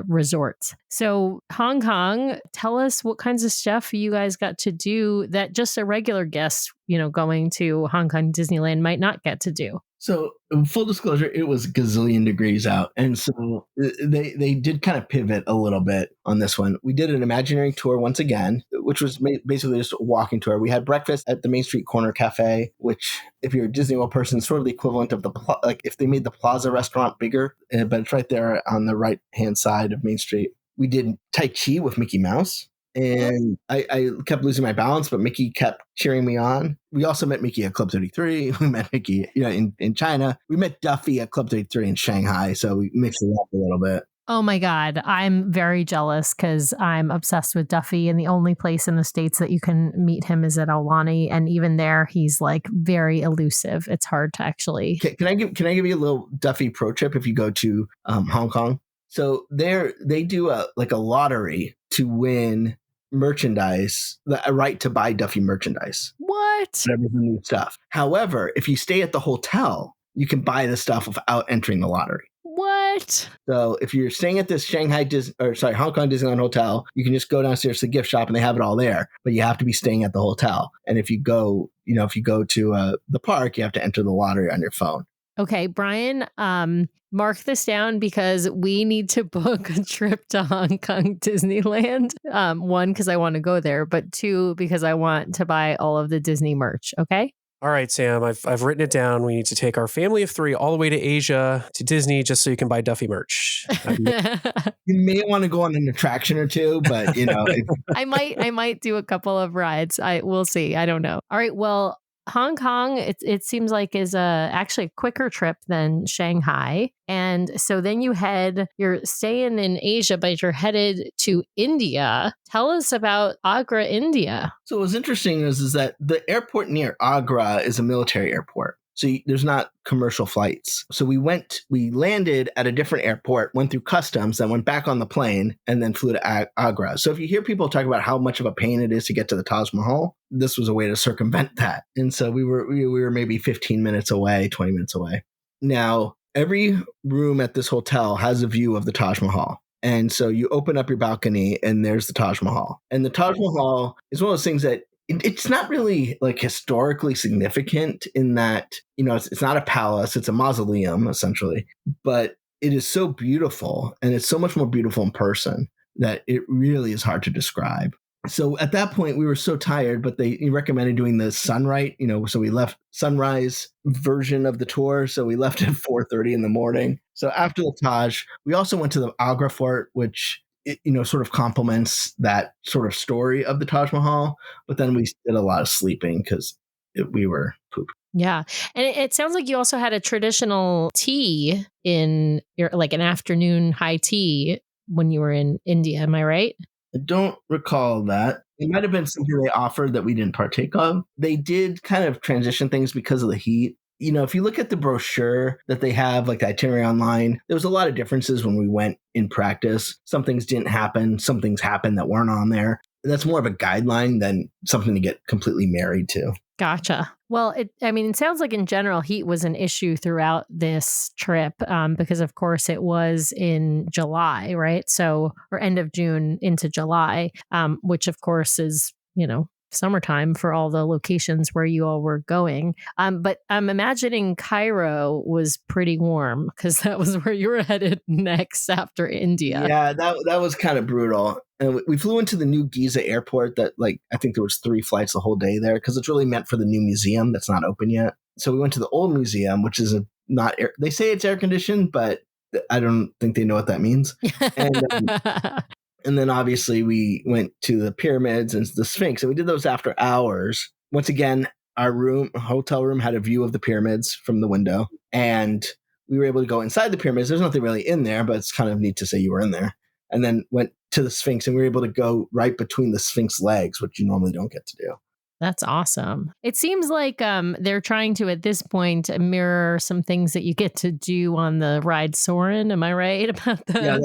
resorts. So Hong Kong, tell us what kinds of stuff you guys got to do that just a regular guest, going to Hong Kong Disneyland might not get to do. So full disclosure, it was gazillion degrees out. And so they did kind of pivot a little bit on this one. We did an Imagineering tour once again, which was basically just a walking tour. We had breakfast at the Main Street Corner Cafe, which if you're a Disney World person, is sort of the equivalent of like if they made the Plaza restaurant bigger, but it's right there on the right-hand side of Main Street. We did Tai Chi with Mickey Mouse. And I kept losing my balance, but Mickey kept cheering me on. We also met Mickey at Club 33. We met Mickey in China. We met Duffy at Club 33 in Shanghai. So we mixed it up a little bit. Oh my God. I'm very jealous because I'm obsessed with Duffy, and the only place in the States that you can meet him is at Aulani. And even there, he's like very elusive. It's hard to actually. Can I give you a little Duffy pro tip if you go to Hong Kong? So they do a lottery to win merchandise, a right to buy Duffy merchandise. What? Whatever the new stuff. However, if you stay at the hotel, you can buy the stuff without entering the lottery. What? So if you're staying at this Hong Kong Disneyland hotel, you can just go downstairs to the gift shop and they have it all there, but you have to be staying at the hotel. And if you go to the park, you have to enter the lottery on your phone. Okay, Brian, mark this down because we need to book a trip to Hong Kong Disneyland. 1, because I want to go there, but 2, because I want to buy all of the Disney merch. Okay. All right, Sam, I've written it down. We need to take our family of 3 all the way to Asia, to Disney, just so you can buy Duffy merch. You may want to go on an attraction or 2, but I might do a couple of rides. We'll see. I don't know. All right. Well, Hong Kong, it seems like is actually a quicker trip than Shanghai. And so then you're staying in Asia, but you're headed to India. Tell us about Agra, India. So what's interesting is that the airport near Agra is a military airport. So there's not commercial flights. So we landed at a different airport, went through customs, then went back on the plane, and then flew to Agra. So if you hear people talk about how much of a pain it is to get to the Taj Mahal, this was a way to circumvent that. And so we were maybe 15 minutes away, 20 minutes away. Now, every room at this hotel has a view of the Taj Mahal. And so you open up your balcony and there's the Taj Mahal. And the Taj Mahal is one of those things that it's not really like historically significant in that, it's not a palace, it's a mausoleum essentially, but it is so beautiful, and it's so much more beautiful in person that it really is hard to describe. So at that point we were so tired, but they recommended doing the sunrise, so we left sunrise version of the tour. So we left at 4:30 in the morning. So after the Taj, we also went to the Agra Fort, which sort of complements that sort of story of the Taj Mahal. But then we did a lot of sleeping because we were pooped. Yeah. And it sounds like you also had a traditional tea in like an afternoon high tea when you were in India. Am I right? I don't recall that. It might have been something they offered that we didn't partake of. They did kind of transition things because of the heat. If you look at the brochure that they have, like the itinerary online, there was a lot of differences when we went in practice. Some things didn't happen. Some things happened that weren't on there. That's more of a guideline than something to get completely married to. Gotcha. Well, it sounds like in general, heat was an issue throughout this trip because, of course, it was in July, right? So, or end of June into July, which, of course, is, summertime for all the locations where you all were going. But I'm imagining Cairo was pretty warm because that was where you were headed next after India. Yeah, that was kind of brutal. And we flew into the new Giza airport that I think there was 3 flights the whole day there because it's really meant for the new museum that's not open yet. So we went to the old museum, which is they say it's air conditioned, but I don't think they know what that means. And then obviously we went to the pyramids and the Sphinx, and we did those after hours. Once again, our hotel room had a view of the pyramids from the window, and we were able to go inside the pyramids. There's nothing really in there, but it's kind of neat to say you were in there. And then went to the Sphinx, and we were able to go right between the Sphinx legs, which you normally don't get to do. That's awesome. It seems like they're trying to, at this point, mirror some things that you get to do on the ride Soarin'. Am I right about that? Yeah,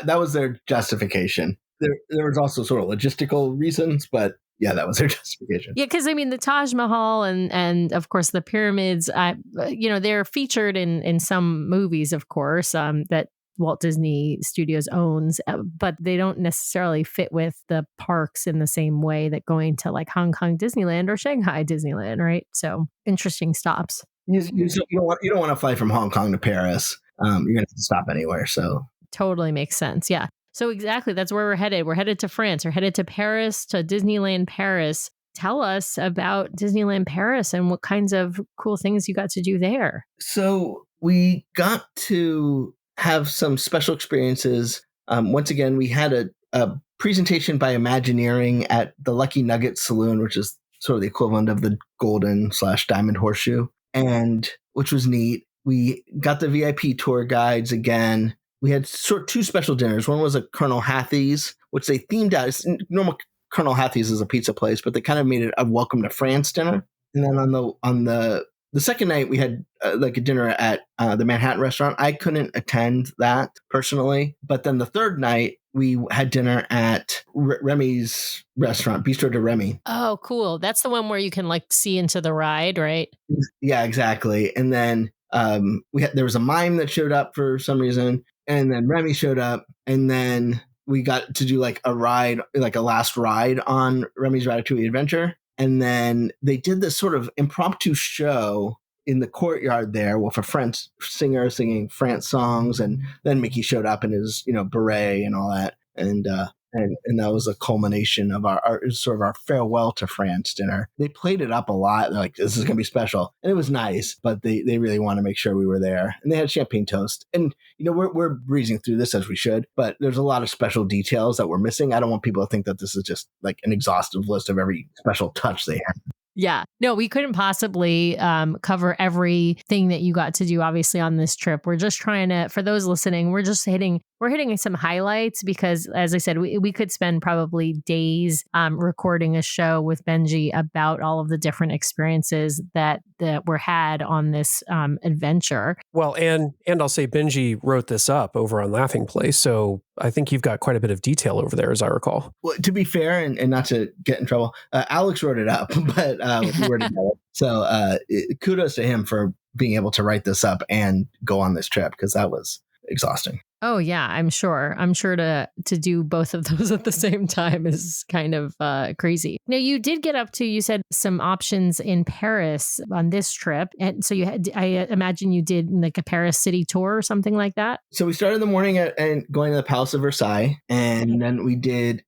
that was their justification. There was also sort of logistical reasons, but yeah, that was their justification. Yeah, because the Taj Mahal and of course the pyramids, they're featured in some movies, of course, that Walt Disney Studios owns, but they don't necessarily fit with the parks in the same way that going to like Hong Kong Disneyland or Shanghai Disneyland, right? So interesting stops. You don't want to fly from Hong Kong to Paris. You're going to have to stop anywhere. So totally makes sense. Yeah. So exactly, that's where we're headed. We're headed to France. We're headed to Paris, to Disneyland Paris. Tell us about Disneyland Paris and what kinds of cool things you got to do there. So we got to have some special experiences. Once again, we had a presentation by Imagineering at the Lucky Nugget Saloon, which is sort of the equivalent of the Golden/Diamond Horseshoe, and which was neat. We got the VIP tour guides again. We had sort of 2 special dinners. One was a Colonel Hathie's, which they themed out. It's normal Colonel Hathie's is a pizza place, but they kind of made it a welcome to France dinner. And then on the second night, we had like a dinner at the Manhattan restaurant. I couldn't attend that personally. But then the third night, we had dinner at Remy's restaurant, Bistro de Remy. Oh, cool. That's the one where you can like see into the ride, right? Yeah, exactly. And then there was a mime that showed up for some reason. And then Remy showed up. And then we got to do like a ride, like a last ride on Remy's Ratatouille Adventure. And then they did this sort of impromptu show in the courtyard there with a French singer singing France songs. And then Mickey showed up in his, beret and all that. And that was a culmination of our sort of our farewell to France dinner. They played it up a lot. They're like, this is going to be special. And it was nice, but they really want to make sure we were there. And they had champagne toast. And, we're breezing through this as we should, but there's a lot of special details that we're missing. I don't want people to think that this is just like an exhaustive list of every special touch they have. Yeah. No, we couldn't possibly cover everything that you got to do, obviously, on this trip. We're just trying to, for those listening, we're hitting some highlights because, as I said, we could spend probably days recording a show with Benji about all of the different experiences that were had on this adventure. Well, and I'll say Benji wrote this up over on Laughing Place, so I think you've got quite a bit of detail over there, as I recall. Well, to be fair, and not to get in trouble, Alex wrote it up, but we were together. So kudos to him for being able to write this up and go on this trip, because that was exhausting. Oh yeah, I'm sure to do both of those at the same time is kind of crazy. Now you did get up to, you said, some options in Paris on this trip, and so I imagine you did like a Paris city tour or something like that. So we started in the morning and going to the Palace of Versailles, and then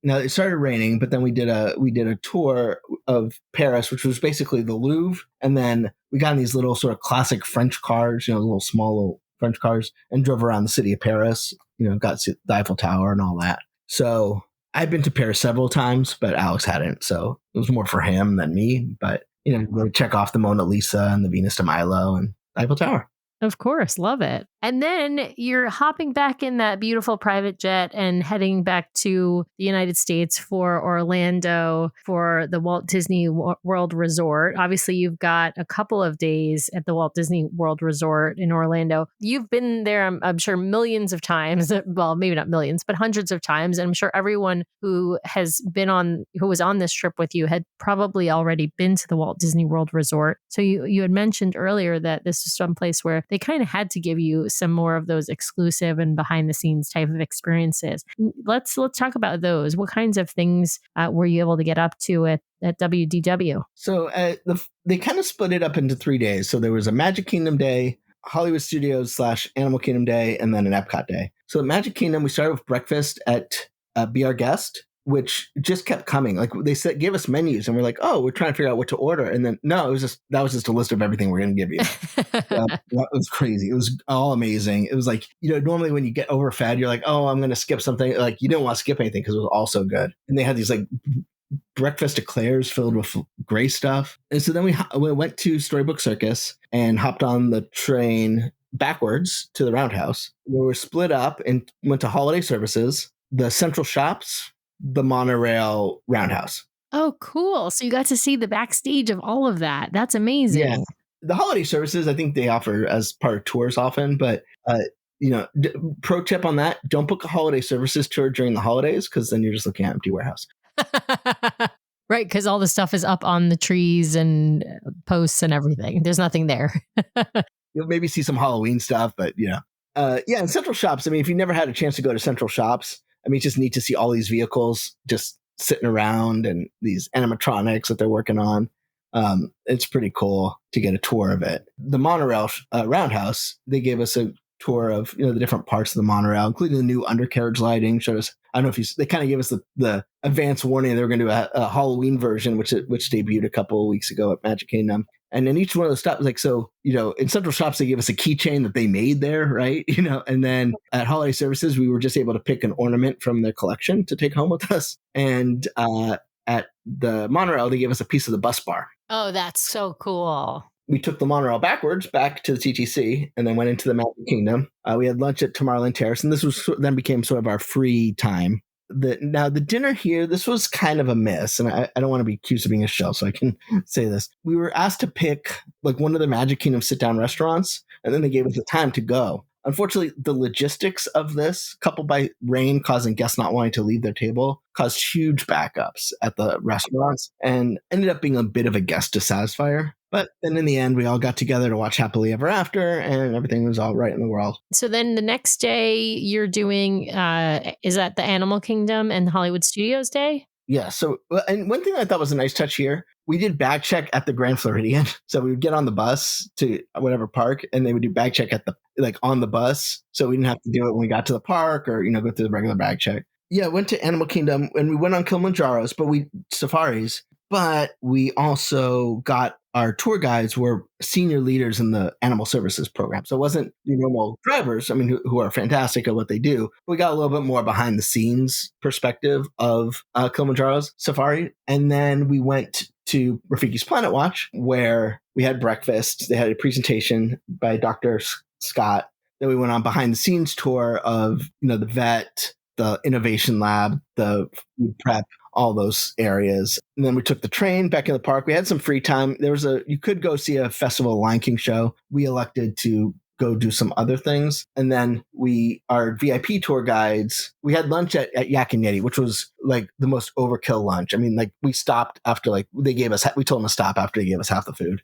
now it started raining, but then we did a tour of Paris, which was basically the Louvre, and then we got in these little sort of classic French cars, little small French cars, and drove around the city of Paris, got to see the Eiffel Tower and all that. So I've been to Paris several times, but Alex hadn't. So it was more for him than me. But, go check off the Mona Lisa and the Venus de Milo and the Eiffel Tower. Of course, love it. And then you're hopping back in that beautiful private jet and heading back to the United States for Orlando for the Walt Disney World Resort. Obviously, you've got a couple of days at the Walt Disney World Resort in Orlando. You've been there, I'm sure, millions of times. Well, maybe not millions, but hundreds of times. And I'm sure everyone who was on this trip with you had probably already been to the Walt Disney World Resort. So you had mentioned earlier that this is some place where they kind of had to give you some more of those exclusive and behind the scenes type of experiences. Let's talk about those. What kinds of things were you able to get up to at WDW? So they kind of split it up into 3 days. So there was a Magic Kingdom day, Hollywood Studios / Animal Kingdom day, and then an Epcot day. So at Magic Kingdom, we started with breakfast at Be Our Guest, which just kept coming. Like they gave us menus, and we're like, oh, we're trying to figure out what to order. And then that was just a list of everything we're going to give you. That was crazy. It was all amazing. It was like, normally when you get overfed, you're like, oh, I'm going to skip something. Like you didn't want to skip anything because it was all so good. And they had these like breakfast eclairs filled with gray stuff. And so then we went to Storybook Circus and hopped on the train backwards to the Roundhouse. We were split up and went to holiday services, the Central Shops, the monorail Roundhouse. Oh, cool. So you got to see the backstage of all of that. That's amazing. Yeah. The holiday services, I think they offer as part of tours often, but pro tip on that, don't book a holiday services tour during the holidays, because then you're just looking at empty warehouse. Right, because all the stuff is up on the trees and posts and everything. There's nothing there. You'll maybe see some Halloween stuff, but and Central Shops. I mean, if you never had a chance to go to Central Shops, I mean, it's just neat to see all these vehicles just sitting around and these animatronics that they're working on. It's pretty cool to get a tour of it. The monorail Roundhouse, they gave us a tour of the different parts of the monorail, including the new undercarriage lighting. Showed us. I don't know if they kind of gave us the advance warning they were going to do a Halloween version, which debuted a couple of weeks ago at Magic Kingdom. And then each one of the stops, like, so, in Central Shops, they gave us a keychain that they made there, right? And then at Holiday Services, we were just able to pick an ornament from their collection to take home with us. And at the monorail, they gave us a piece of the bus bar. Oh, that's so cool. We took the monorail backwards back to the TTC and then went into the Magic Kingdom. We had lunch at Tomorrowland Terrace, and this then became sort of our free time. Now, the dinner here, this was kind of a miss, and I don't want to be accused of being a shill, so I can say this. We were asked to pick like one of the Magic Kingdom sit-down restaurants, and then they gave us the time to go. Unfortunately, the logistics of this, coupled by rain causing guests not wanting to leave their table, caused huge backups at the restaurants and ended up being a bit of a guest dissatisfier. But then in the end, we all got together to watch Happily Ever After, and everything was all right in the world. So then the next day you're doing, is that the Animal Kingdom and the Hollywood Studios day? Yeah. So, and one thing I thought was a nice touch here, we did bag check at the Grand Floridian. So we would get on the bus to whatever park, and they would do bag check on the bus. So we didn't have to do it when we got to the park or, go through the regular bag check. Yeah. Went to Animal Kingdom and we went on Kilimanjaro's, safaris, but we also got our tour guides were senior leaders in the animal services program. So it wasn't the normal drivers, I mean, who are fantastic at what they do. We got a little bit more behind the scenes perspective of Kilimanjaro's safari. And then we went to Rafiki's Planet Watch, where we had breakfast. They had a presentation by Dr. Scott. Then we went on behind the scenes tour of, the vet, the innovation lab, the food prep, all those areas. And then we took the train back in the park. We had some free time. You could go see a Festival Lion King show. We elected to go do some other things. And then our VIP tour guides, we had lunch at Yak and Yeti, which was like the most overkill lunch. I mean, like we stopped after we told them to stop after they gave us half the food.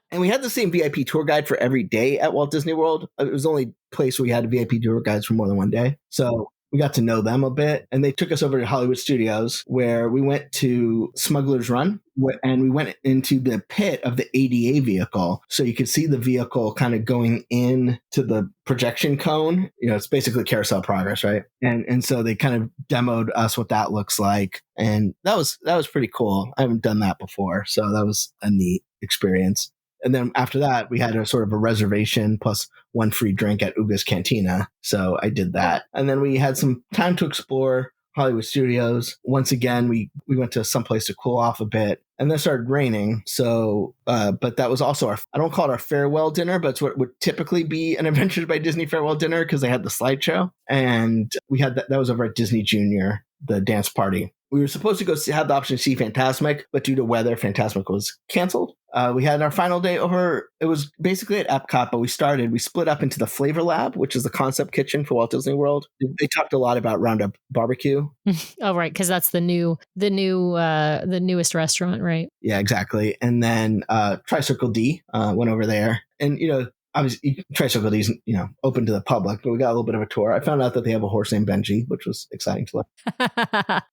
And we had the same VIP tour guide for every day at Walt Disney World. It was the only place where we had VIP tour guides for more than one day. So we got to know them a bit. And they took us over to Hollywood Studios, where we went to Smuggler's Run, and we went into the pit of the ADA vehicle. So you could see the vehicle kind of going in to the projection cone. It's basically Carousel Progress, right? And so they kind of demoed us what that looks like. And that was pretty cool. I haven't done that before. So that was a neat experience. And then after that, we had a sort of a reservation plus one free drink at Uga's Cantina. So I did that. And then we had some time to explore Hollywood Studios. Once again, we went to someplace to cool off a bit. And then it started raining. So, but that was also I don't call it our farewell dinner, but it's what would typically be an Adventures by Disney farewell dinner, because they had the slideshow. And we had that was over at Disney Junior, the dance party. We were supposed to go have the option to see Fantasmic, but due to weather, Fantasmic was canceled. We had our final day over. It was basically at Epcot, but we split up into the Flavor Lab, which is the concept kitchen for Walt Disney World. They talked a lot about Roundup Barbecue. Oh, right. Because that's the newest restaurant, right? Yeah, exactly. And then Tricircle D went over there. And, obviously, Tricircle D is, open to the public, but we got a little bit of a tour. I found out that they have a horse named Benji, which was exciting to look.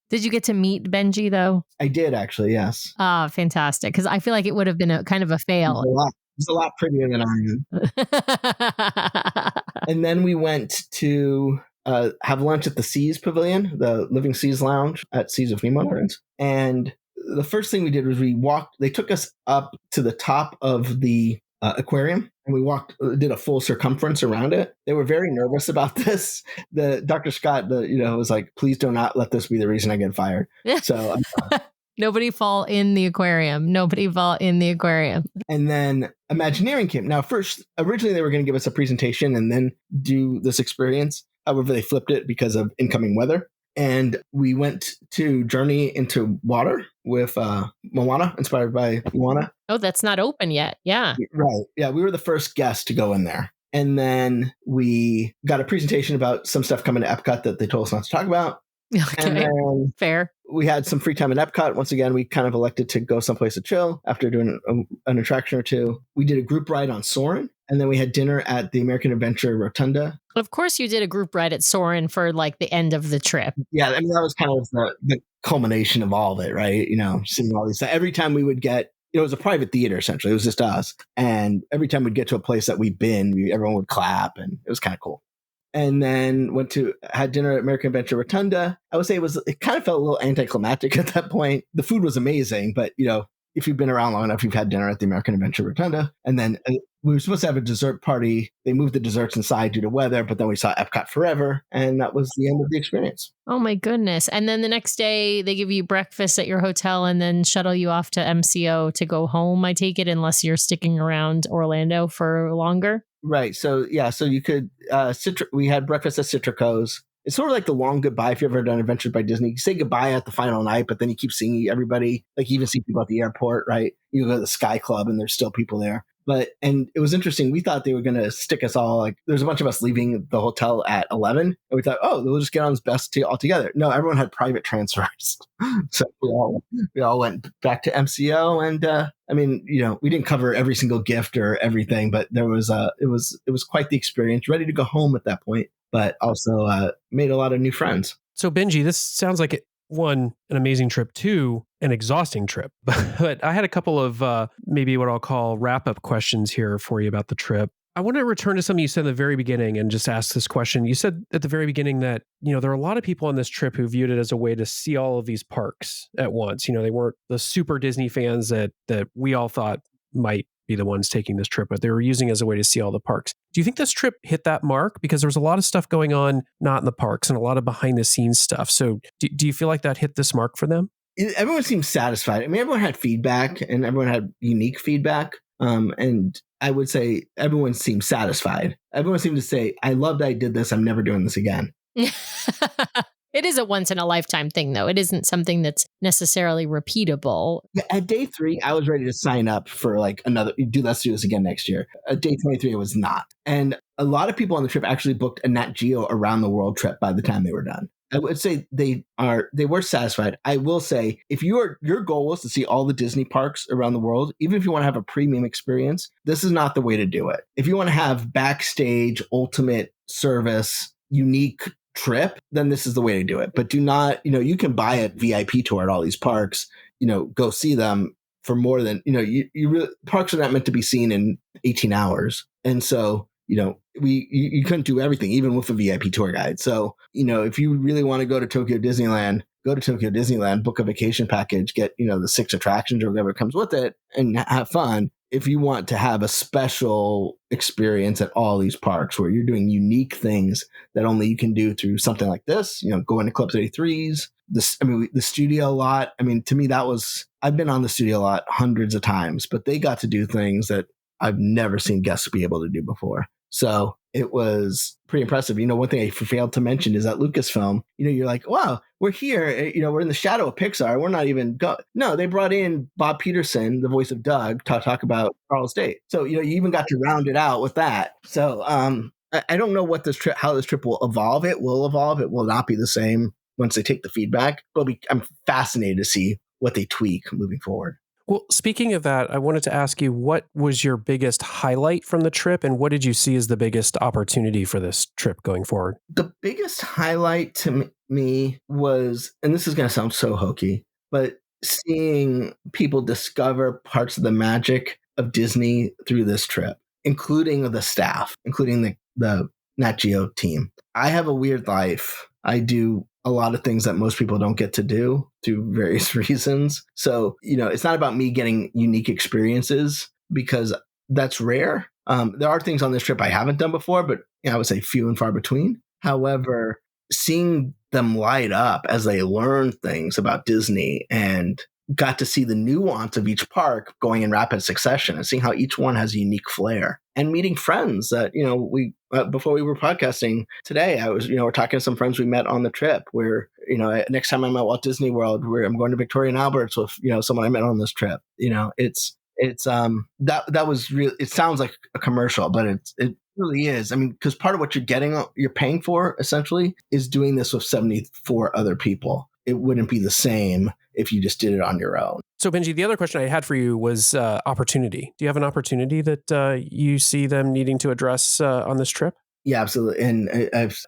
Did you get to meet Benji, though? I did, actually, yes. Ah, fantastic. Because I feel like it would have been a kind of a fail. He's a lot prettier than I am. And then we went to have lunch at the Seas Pavilion, the Living Seas Lounge at Seas of Nemo, and the first thing we did was they took us up to the top of the aquarium, and we did a full circumference around it. They were very nervous about this. The Dr. Scott, was like, please do not let this be the reason I get fired. So Nobody fall in the aquarium. And then Imagineering came. Now, originally they were going to give us a presentation and then do this experience. However, they flipped it because of incoming weather. And we went to Journey into Water with Moana, inspired by Moana. Oh, that's not open yet. Yeah. Right. Yeah, we were the first guests to go in there. And then we got a presentation about some stuff coming to Epcot that they told us not to talk about. Okay. And then fair. We had some free time at Epcot. Once again, we kind of elected to go someplace to chill after doing an attraction or two. We did a group ride on Soarin', and then we had dinner at the American Adventure Rotunda. Of course, you did a group ride at Soarin' for like the end of the trip. Yeah, I mean, that was kind of the culmination of all of it, right? Seeing all these. Every time we would get, it was a private theater, essentially. It was just us. And every time we'd get to a place that we'd been, everyone would clap, and it was kind of cool. And then had dinner at American Adventure Rotunda. I would say it kind of felt a little anticlimactic at that point. The food was amazing, but if you've been around long enough, you've had dinner at the American Adventure Rotunda. And then we were supposed to have a dessert party. They moved the desserts inside due to weather, but then we saw Epcot Forever, and that was the end of the experience. Oh my goodness. And then the next day they give you breakfast at your hotel and then shuttle you off to MCO to go home, I take it, unless you're sticking around Orlando for longer. Right. So, yeah. So you could, we had breakfast at Citrico's. It's sort of like the long goodbye. If you've ever done Adventures by Disney, you say goodbye at the final night, but then you keep seeing everybody. Like you even see people at the airport, right? You go to the Sky Club and there's still people there. And it was interesting. We thought they were going to stick us all, like there's a bunch of us leaving the hotel at 11. And we thought, we'll just get on this bus all together. No, everyone had private transfers. So we all went back to MCO. And we didn't cover every single gift or everything, but it was quite the experience. Ready to go home at that point, but also made a lot of new friends. So Benji, this sounds like one, an amazing trip, two, an exhausting trip. But I had a couple of maybe what I'll call wrap-up questions here for you about the trip. I want to return to something you said in the very beginning and just ask this question. You said at the very beginning that, there are a lot of people on this trip who viewed it as a way to see all of these parks at once. They weren't the super Disney fans that we all thought might be the ones taking this trip, but they were using it as a way to see all the parks. Do you think this trip hit that mark? Because there was a lot of stuff going on not in the parks and a lot of behind the scenes stuff. So do you feel like that hit this mark for them? everyone seemed satisfied. I mean, everyone had feedback and everyone had unique feedback. And I would say everyone seemed satisfied. Everyone seemed to say, I loved I did this. I'm never doing this again. It is a once in a lifetime thing, though. It isn't something that's necessarily repeatable. Yeah, at day 3, I was ready to sign up for like another, let's do this again next year. At day 23, it was not. And a lot of people on the trip actually booked a Nat Geo around the world trip by the time they were done. I would say they were satisfied. I will say, if your goal was to see all the Disney parks around the world, even if you want to have a premium experience, this is not the way to do it. If you want to have backstage, ultimate service, unique trip, then this is the way to do it. But do not, you can buy a VIP tour at all these parks, go see them for more than, you really, parks are not meant to be seen in 18 hours. And so, you couldn't do everything, even with a VIP tour guide. So, if you really want to go to Tokyo Disneyland, go to Tokyo Disneyland, book a vacation package, get, the 6 attractions or whatever comes with it and have fun. If you want to have a special experience at all these parks where you're doing unique things that only you can do through something like this, going to Club 33s, the studio lot. I mean, to me, I've been on the studio lot hundreds of times, but they got to do things that I've never seen guests be able to do before. So it was pretty impressive. One thing I failed to mention is that Lucasfilm, you're like, wow, we're here. We're in the shadow of Pixar. We're not even No, they brought in Bob Peterson, the voice of Doug, to talk about Charles Date. So, you even got to round it out with that. So I don't know how this trip will evolve. It will evolve. It will not be the same once they take the feedback. But I'm fascinated to see what they tweak moving forward. Well, speaking of that, I wanted to ask you, what was your biggest highlight from the trip and what did you see as the biggest opportunity for this trip going forward? The biggest highlight to me was, and this is going to sound so hokey, but seeing people discover parts of the magic of Disney through this trip, including the staff, including the Nat Geo team. I have a weird life. I do a lot of things that most people don't get to do through various reasons. So, it's not about me getting unique experiences because that's rare. There are things on this trip I haven't done before, but I would say few and far between. However, seeing them light up as they learn things about Disney and got to see the nuance of each park going in rapid succession and seeing how each one has a unique flair and meeting friends that, before we were podcasting today, I was, we're talking to some friends we met on the trip where, next time I'm at Walt Disney World, where I'm going to Victoria and Albert's with, someone I met on this trip, that was real. It sounds like a commercial, but it really is. I mean, because part of what you're paying for essentially is doing this with 74 other people. It wouldn't be the same if you just did it on your own. So Benji, the other question I had for you was opportunity. Do you have an opportunity that you see them needing to address on this trip? Yeah, absolutely. And I've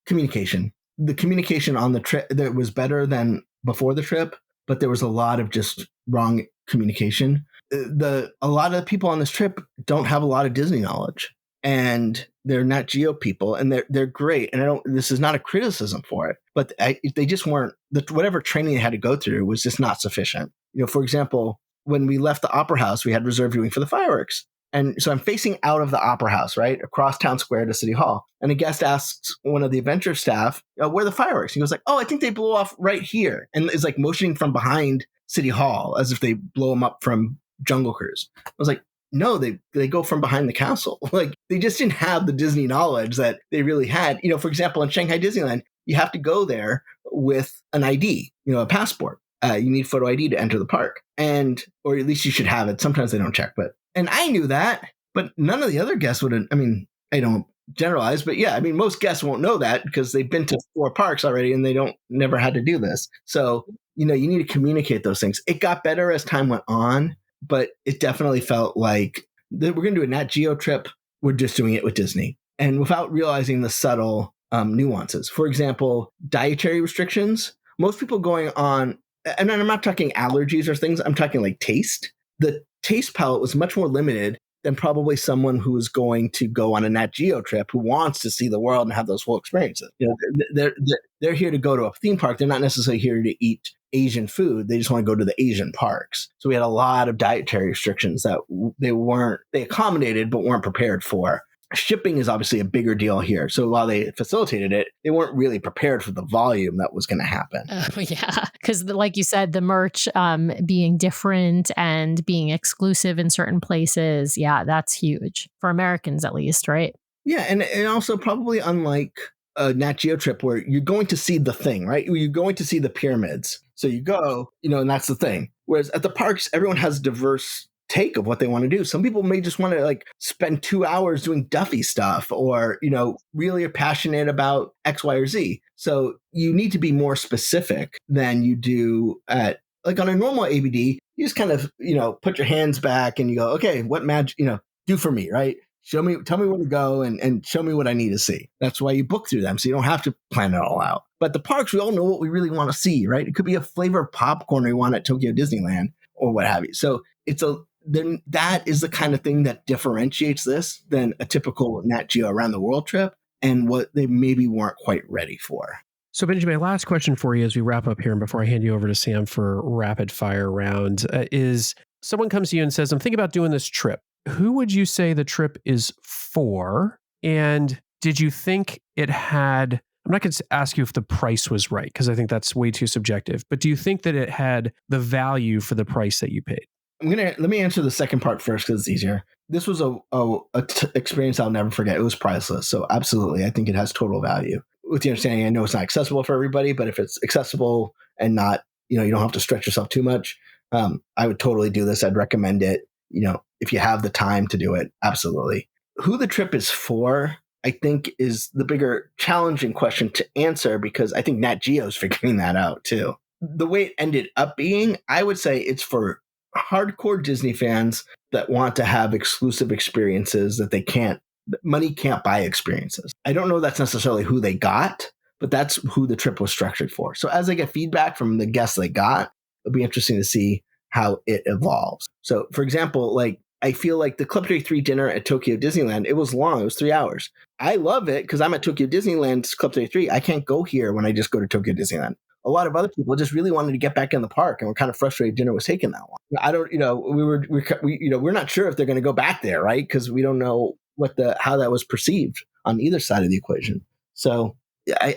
communication. The communication on the trip that was better than before the trip, but there was a lot of just wrong communication. A lot of the people on this trip don't have a lot of Disney knowledge, and they're Nat Geo people, and they're great. And this is not a criticism for it, but they just weren't. Whatever training they had to go through was just not sufficient. For example, when we left the Opera House, we had reserved viewing for the fireworks. And so I'm facing out of the Opera House, right, across Town Square to City Hall. And a guest asks one of the adventure staff, where are the fireworks? He goes like, oh, I think they blew off right here. And is like motioning from behind City Hall as if they blow them up from Jungle Cruise. I was like, no, they go from behind the castle. Like, they just didn't have the Disney knowledge that they really had. For example, in Shanghai Disneyland, you have to go there with an ID, a passport. You need photo ID to enter the park, or at least you should have it. Sometimes they don't check, and I knew that, but none of the other guests would. I mean, I don't generalize, but yeah, I mean, most guests won't know that because they've been to 4 parks already and they never had to do this. So, you need to communicate those things. It got better as time went on, but it definitely felt like we're going to do a Nat Geo trip. We're just doing it with Disney, and without realizing the subtle nuances. For example, dietary restrictions. Most people going on, and I'm not talking allergies or things, I'm talking like taste. The taste palette was much more limited than probably someone who's going to go on a Nat Geo trip who wants to see the world and have those full experiences. They're here to go to a theme park. They're not necessarily here to eat Asian food. They just want to go to the Asian parks. So we had a lot of dietary restrictions that they accommodated but weren't prepared for. shipping is obviously a bigger deal here. So while they facilitated it, they weren't really prepared for the volume that was going to happen. Oh, yeah. Because like you said, the merch being different and being exclusive in certain places. Yeah, that's huge for Americans, at least, right? Yeah. And also probably unlike a Nat Geo trip where you're going to see the thing, right? You're going to see the pyramids. So you go, and that's the thing. Whereas at the parks, everyone has diverse take of what they want to do. Some people may just want to spend 2 hours doing Duffy stuff or, really are passionate about X, Y, or Z. So you need to be more specific than you do at on a normal ABD. You just kind of, put your hands back and you go, okay, what magic, do for me, right? Tell me where to go and show me what I need to see. That's why you book through them. So you don't have to plan it all out. But the parks, we all know what we really want to see, right? It could be a flavor of popcorn we want at Tokyo Disneyland or what have you. So then that is the kind of thing that differentiates this than a typical Nat Geo around the world trip and what they maybe weren't quite ready for. So Benjamin, my last question for you as we wrap up here and before I hand you over to Sam for rapid fire round is someone comes to you and says, I'm thinking about doing this trip. Who would you say the trip is for? And did you think it had, I'm not going to ask you if the price was right, because I think that's way too subjective, but do you think that it had the value for the price that you paid? Let me answer the second part first because it's easier. This was a experience I'll never forget. It was priceless. So absolutely, I think it has total value. With the understanding, I know it's not accessible for everybody, but if it's accessible and not, you don't have to stretch yourself too much, I would totally do this. I'd recommend it. If you have the time to do it, absolutely. Who the trip is for, I think, is the bigger challenging question to answer because I think Nat Geo's figuring that out too. The way it ended up being, I would say it's for hardcore Disney fans that want to have exclusive experiences that money can't buy experiences. I don't know that's necessarily who they got, but that's who the trip was structured for. So as I get feedback from the guests they got, it'll be interesting to see how it evolves. So for example, I feel like the Club 33 dinner at Tokyo Disneyland, it was long. It was 3 hours. I love it because I'm at Tokyo Disneyland's Club 33. I can't go here when I just go to Tokyo Disneyland. A lot of other people just really wanted to get back in the park and were kind of frustrated dinner was taking that long. I don't, we're not sure if they're going to go back there, right? Because we don't know how that was perceived on either side of the equation. So I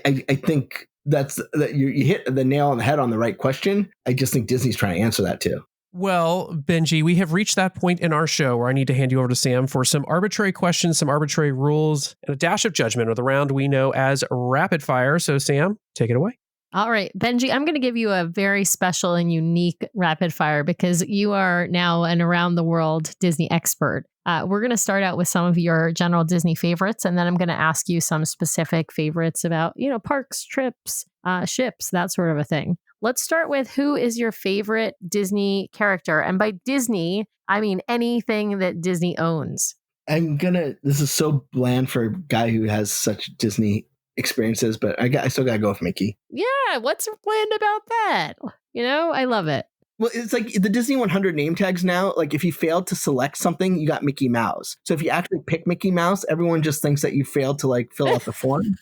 think that you hit the nail on the head on the right question. I just think Disney's trying to answer that too. Well, Benji, we have reached that point in our show where I need to hand you over to Sam for some arbitrary questions, some arbitrary rules, and a dash of judgment with a round we know as rapid fire. So Sam, take it away. All right, Benji, I'm going to give you a very special and unique rapid fire because you are now an around the world Disney expert. We're going to start out with some of your general Disney favorites, and then I'm going to ask you some specific favorites about, parks, trips, ships, that sort of a thing. Let's start with who is your favorite Disney character? And by Disney, I mean anything that Disney owns. This is so bland for a guy who has such Disney experiences, but I still gotta go with Mickey. Yeah, what's bland about that? I love it. Well, it's like the Disney 100 name tags now. Like if you failed to select something, you got Mickey Mouse. So if you actually pick Mickey Mouse, everyone just thinks that you failed to fill out the form.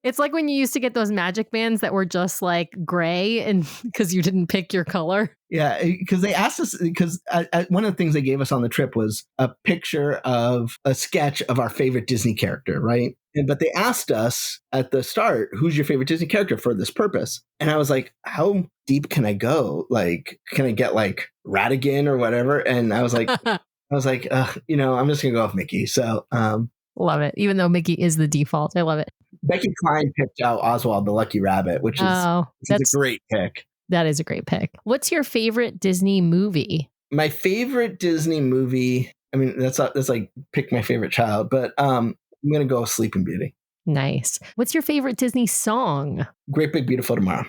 It's like when you used to get those magic bands that were just gray and because you didn't pick your color. Yeah, because they asked us, because one of the things they gave us on the trip was a picture of a sketch of our favorite Disney character, right? But they asked us at the start, who's your favorite Disney character for this purpose? And I was like, how deep can I go? Can I get Ratigan or whatever? And I was like, I'm just gonna go with Mickey. So love it. Even though Mickey is the default, I love it. Becky Klein picked out Oswald the Lucky Rabbit, which is a great pick. That is a great pick. What's your favorite Disney movie? My favorite Disney movie, I mean, that's pick my favorite child, but I'm going to go with Sleeping Beauty. Nice. What's your favorite Disney song? Great Big Beautiful Tomorrow.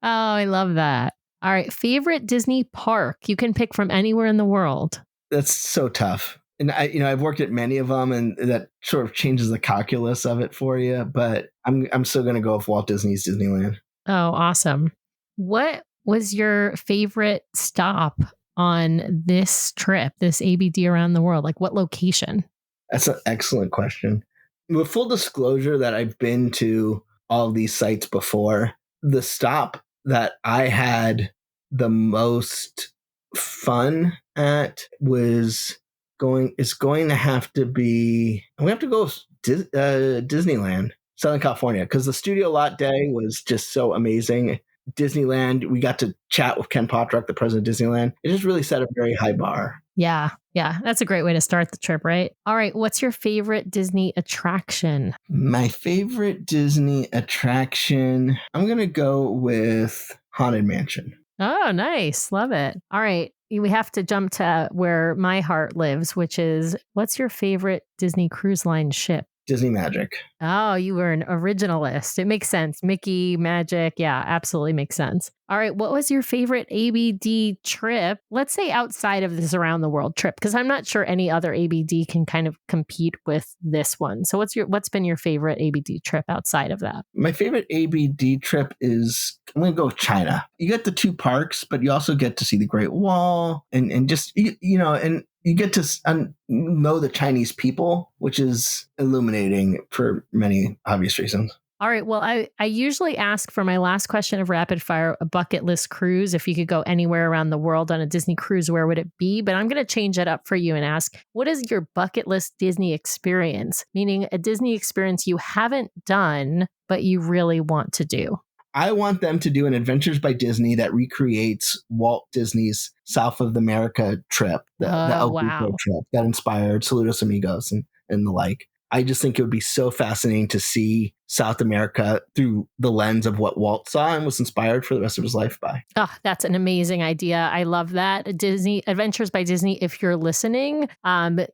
Oh, I love that. All right. Favorite Disney park you can pick from anywhere in the world. That's so tough. And I've worked at many of them, and that sort of changes the calculus of it for you. But I'm still going to go with Walt Disney's Disneyland. Oh, awesome! What was your favorite stop on this trip, this ABD around the world? What location? That's an excellent question. With full disclosure, that I've been to all these sites before. The stop that I had the most fun at was It's going to have to be. We have to go with Disneyland, Southern California, because the Studio Lot Day was just so amazing. Disneyland, we got to chat with Ken Potrock, the president of Disneyland. It just really set a very high bar. Yeah. That's a great way to start the trip, right? All right. What's your favorite Disney attraction? My favorite Disney attraction, I'm going to go with Haunted Mansion. Oh, nice. Love it. All right. We have to jump to where my heart lives, which is, what's your favorite Disney Cruise Line ship? Disney Magic. Oh, you were an originalist. It makes sense. Mickey, Magic. Yeah, absolutely makes sense. All right. What was your favorite ABD trip? Let's say outside of this around the world trip, because I'm not sure any other ABD can kind of compete with this one. So what's been your favorite ABD trip outside of that? My favorite ABD trip is, I'm going to go with China. You get the 2 parks, but you also get to see the Great Wall and just, and you get to know the Chinese people, which is illuminating for many obvious reasons. All right. Well, I usually ask for my last question of rapid fire, a bucket list cruise. If you could go anywhere around the world on a Disney cruise, where would it be? But I'm going to change it up for you and ask, what is your bucket list Disney experience? Meaning a Disney experience you haven't done, but you really want to do. I want them to do an Adventures by Disney that recreates Walt Disney's South of America trip, the El Grupo trip that inspired Saludos Amigos and the like. I just think it would be so fascinating to see South America through the lens of what Walt saw and was inspired for the rest of his life by. Oh, that's an amazing idea. I love that. Disney Adventures by Disney. If you're listening,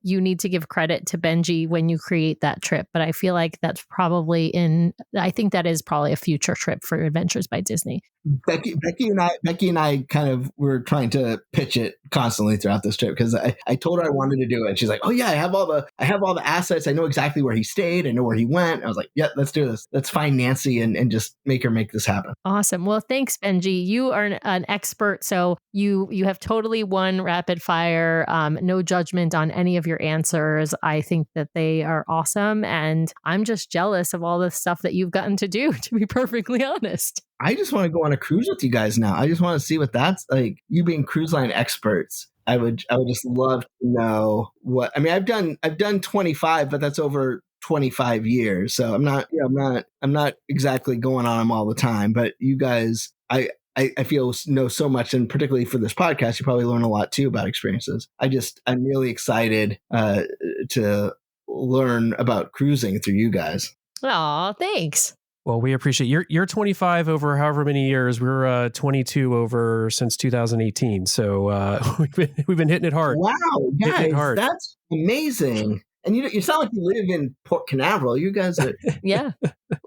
you need to give credit to Benji when you create that trip. But I feel like that's probably I think that is probably a future trip for Adventures by Disney. Becky and I kind of were trying to pitch it constantly throughout this trip because I told her I wanted to do it. And she's like, "Oh yeah, I have all the assets. I know exactly where he stayed. I know where he went." I was like, "Yeah, let's do this. Let's find Nancy and just make her make this happen." Awesome. Well, thanks, Benji. You are an expert, so you have totally won rapid fire. No judgment on any of your answers. I think that they are awesome, and I'm just jealous of all the stuff that you've gotten to do. To be perfectly honest. I just want to go on a cruise with you guys now. I just want to see what that's like. You being cruise line experts, I would just love to know what. I mean, I've done 25, but that's over 25 years. So I'm not exactly going on them all the time. But you guys, I feel know so much, and particularly for this podcast, you probably learn a lot too about experiences. I'm really excited to learn about cruising through you guys. Aw, thanks. Well, we appreciate you're 25 over however many years. We're 22 over since 2018. So we've been hitting it hard. Wow, guys, that's amazing. And you sound like you live in Port Canaveral. You guys are yeah.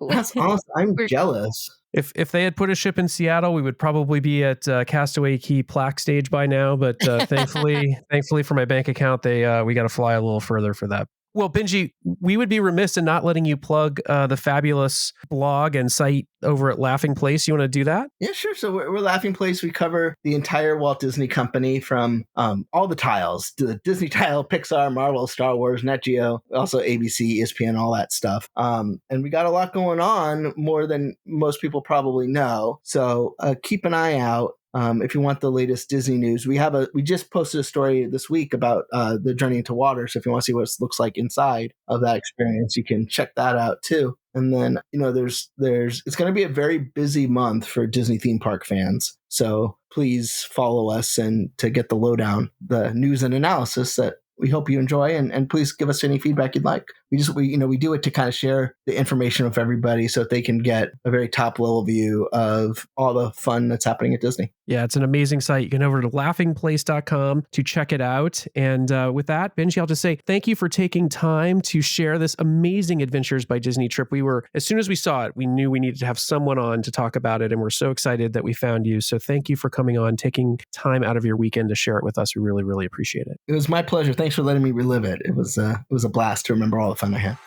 That's awesome. I'm jealous. If they had put a ship in Seattle, we would probably be at Castaway Key plaque stage by now. But thankfully for my bank account, we got to fly a little further for that. Well, Benji, we would be remiss in not letting you plug the fabulous blog and site over at Laughing Place. You want to do that? Yeah, sure. So we're Laughing Place. We cover the entire Walt Disney Company from all the tiles, the Disney tile, Pixar, Marvel, Star Wars, Nat Geo, also ABC, ESPN, all that stuff. And we got a lot going on, more than most people probably know. So keep an eye out. If you want the latest Disney news, we just posted a story this week about the Journey into Water. So if you want to see what it looks like inside of that experience, you can check that out too. And then, it's going to be a very busy month for Disney theme park fans. So please follow us and to get the lowdown, the news and analysis that we hope you enjoy, and please give us any feedback you'd like. We do it to kind of share the information with everybody so that they can get a very top level view of all the fun that's happening at Disney. Yeah, it's an amazing site. You can go over to laughingplace.com to check it out. And with that, Benji, I'll just say thank you for taking time to share this amazing Adventures by Disney trip. As soon as we saw it, we knew we needed to have someone on to talk about it. And we're so excited that we found you. So thank you for coming on, taking time out of your weekend to share it with us. We really, really appreciate it. It was my pleasure. Thanks for letting me relive it. It was a blast to remember all the fun I had.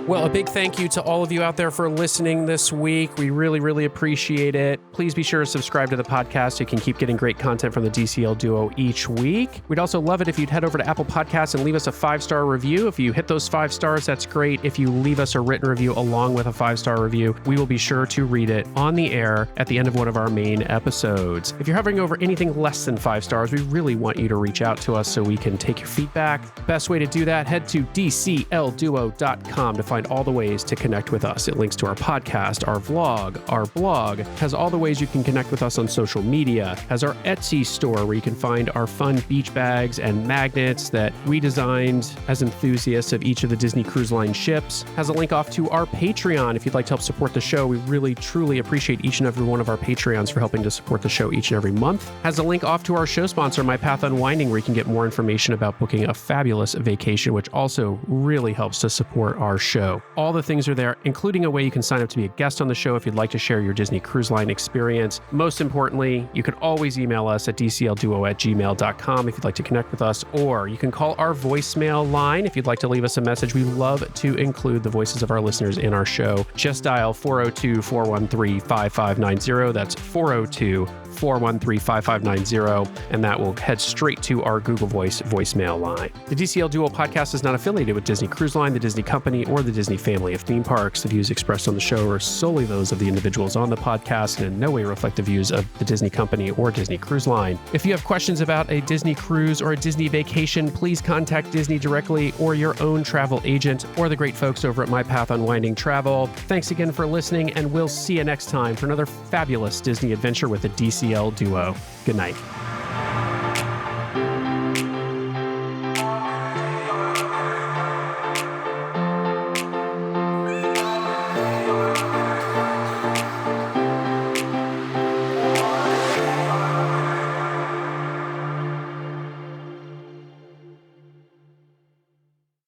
Well, a big thank you to all of you out there for listening this week. We really, really appreciate it. Please be sure to subscribe to the podcast so you can keep getting great content from the DCL Duo each week. We'd also love it if you'd head over to Apple Podcasts and leave us a 5-star review. If you hit those 5 stars, that's great. If you leave us a written review along with a 5-star review, we will be sure to read it on the air at the end of one of our main episodes. If you're hovering over anything less than 5 stars, we really want you to reach out to us so we can take your feedback. Best way to do that, head to dclduo.com to find all the ways to connect with us. It links to our podcast, our vlog, our blog, has all the ways you can connect with us on social media, has our Etsy store where you can find our fun beach bags and magnets that we designed as enthusiasts of each of the Disney Cruise Line ships, has a link off to our Patreon if you'd like to help support the show. We really, truly appreciate each and every one of our Patreons for helping to support the show each and every month, has a link off to our show sponsor, My Path Unwinding, where you can get more information about booking a fabulous vacation, which also really helps to support our show. All the things are there, including a way you can sign up to be a guest on the show if you'd like to share your Disney Cruise Line experience. Most importantly, you can always email us at dclduo@gmail.com if you'd like to connect with us, or you can call our voicemail line if you'd like to leave us a message. We love to include the voices of our listeners in our show. Just dial 402-413-5590. That's 402-413-5590, and that will head straight to our Google Voice voicemail line. The DCL Duo podcast is not affiliated with Disney Cruise Line, the Disney Company, or the Disney family of theme parks. The views expressed on the show are solely those of the individuals on the podcast and in no way reflect the views of the Disney Company or Disney Cruise Line. If you have questions about a Disney cruise or a Disney vacation, please contact Disney directly or your own travel agent or the great folks over at My Path Unwinding Travel. Thanks again for listening, and we'll see you next time for another fabulous Disney adventure with the DCL Duo. Good night.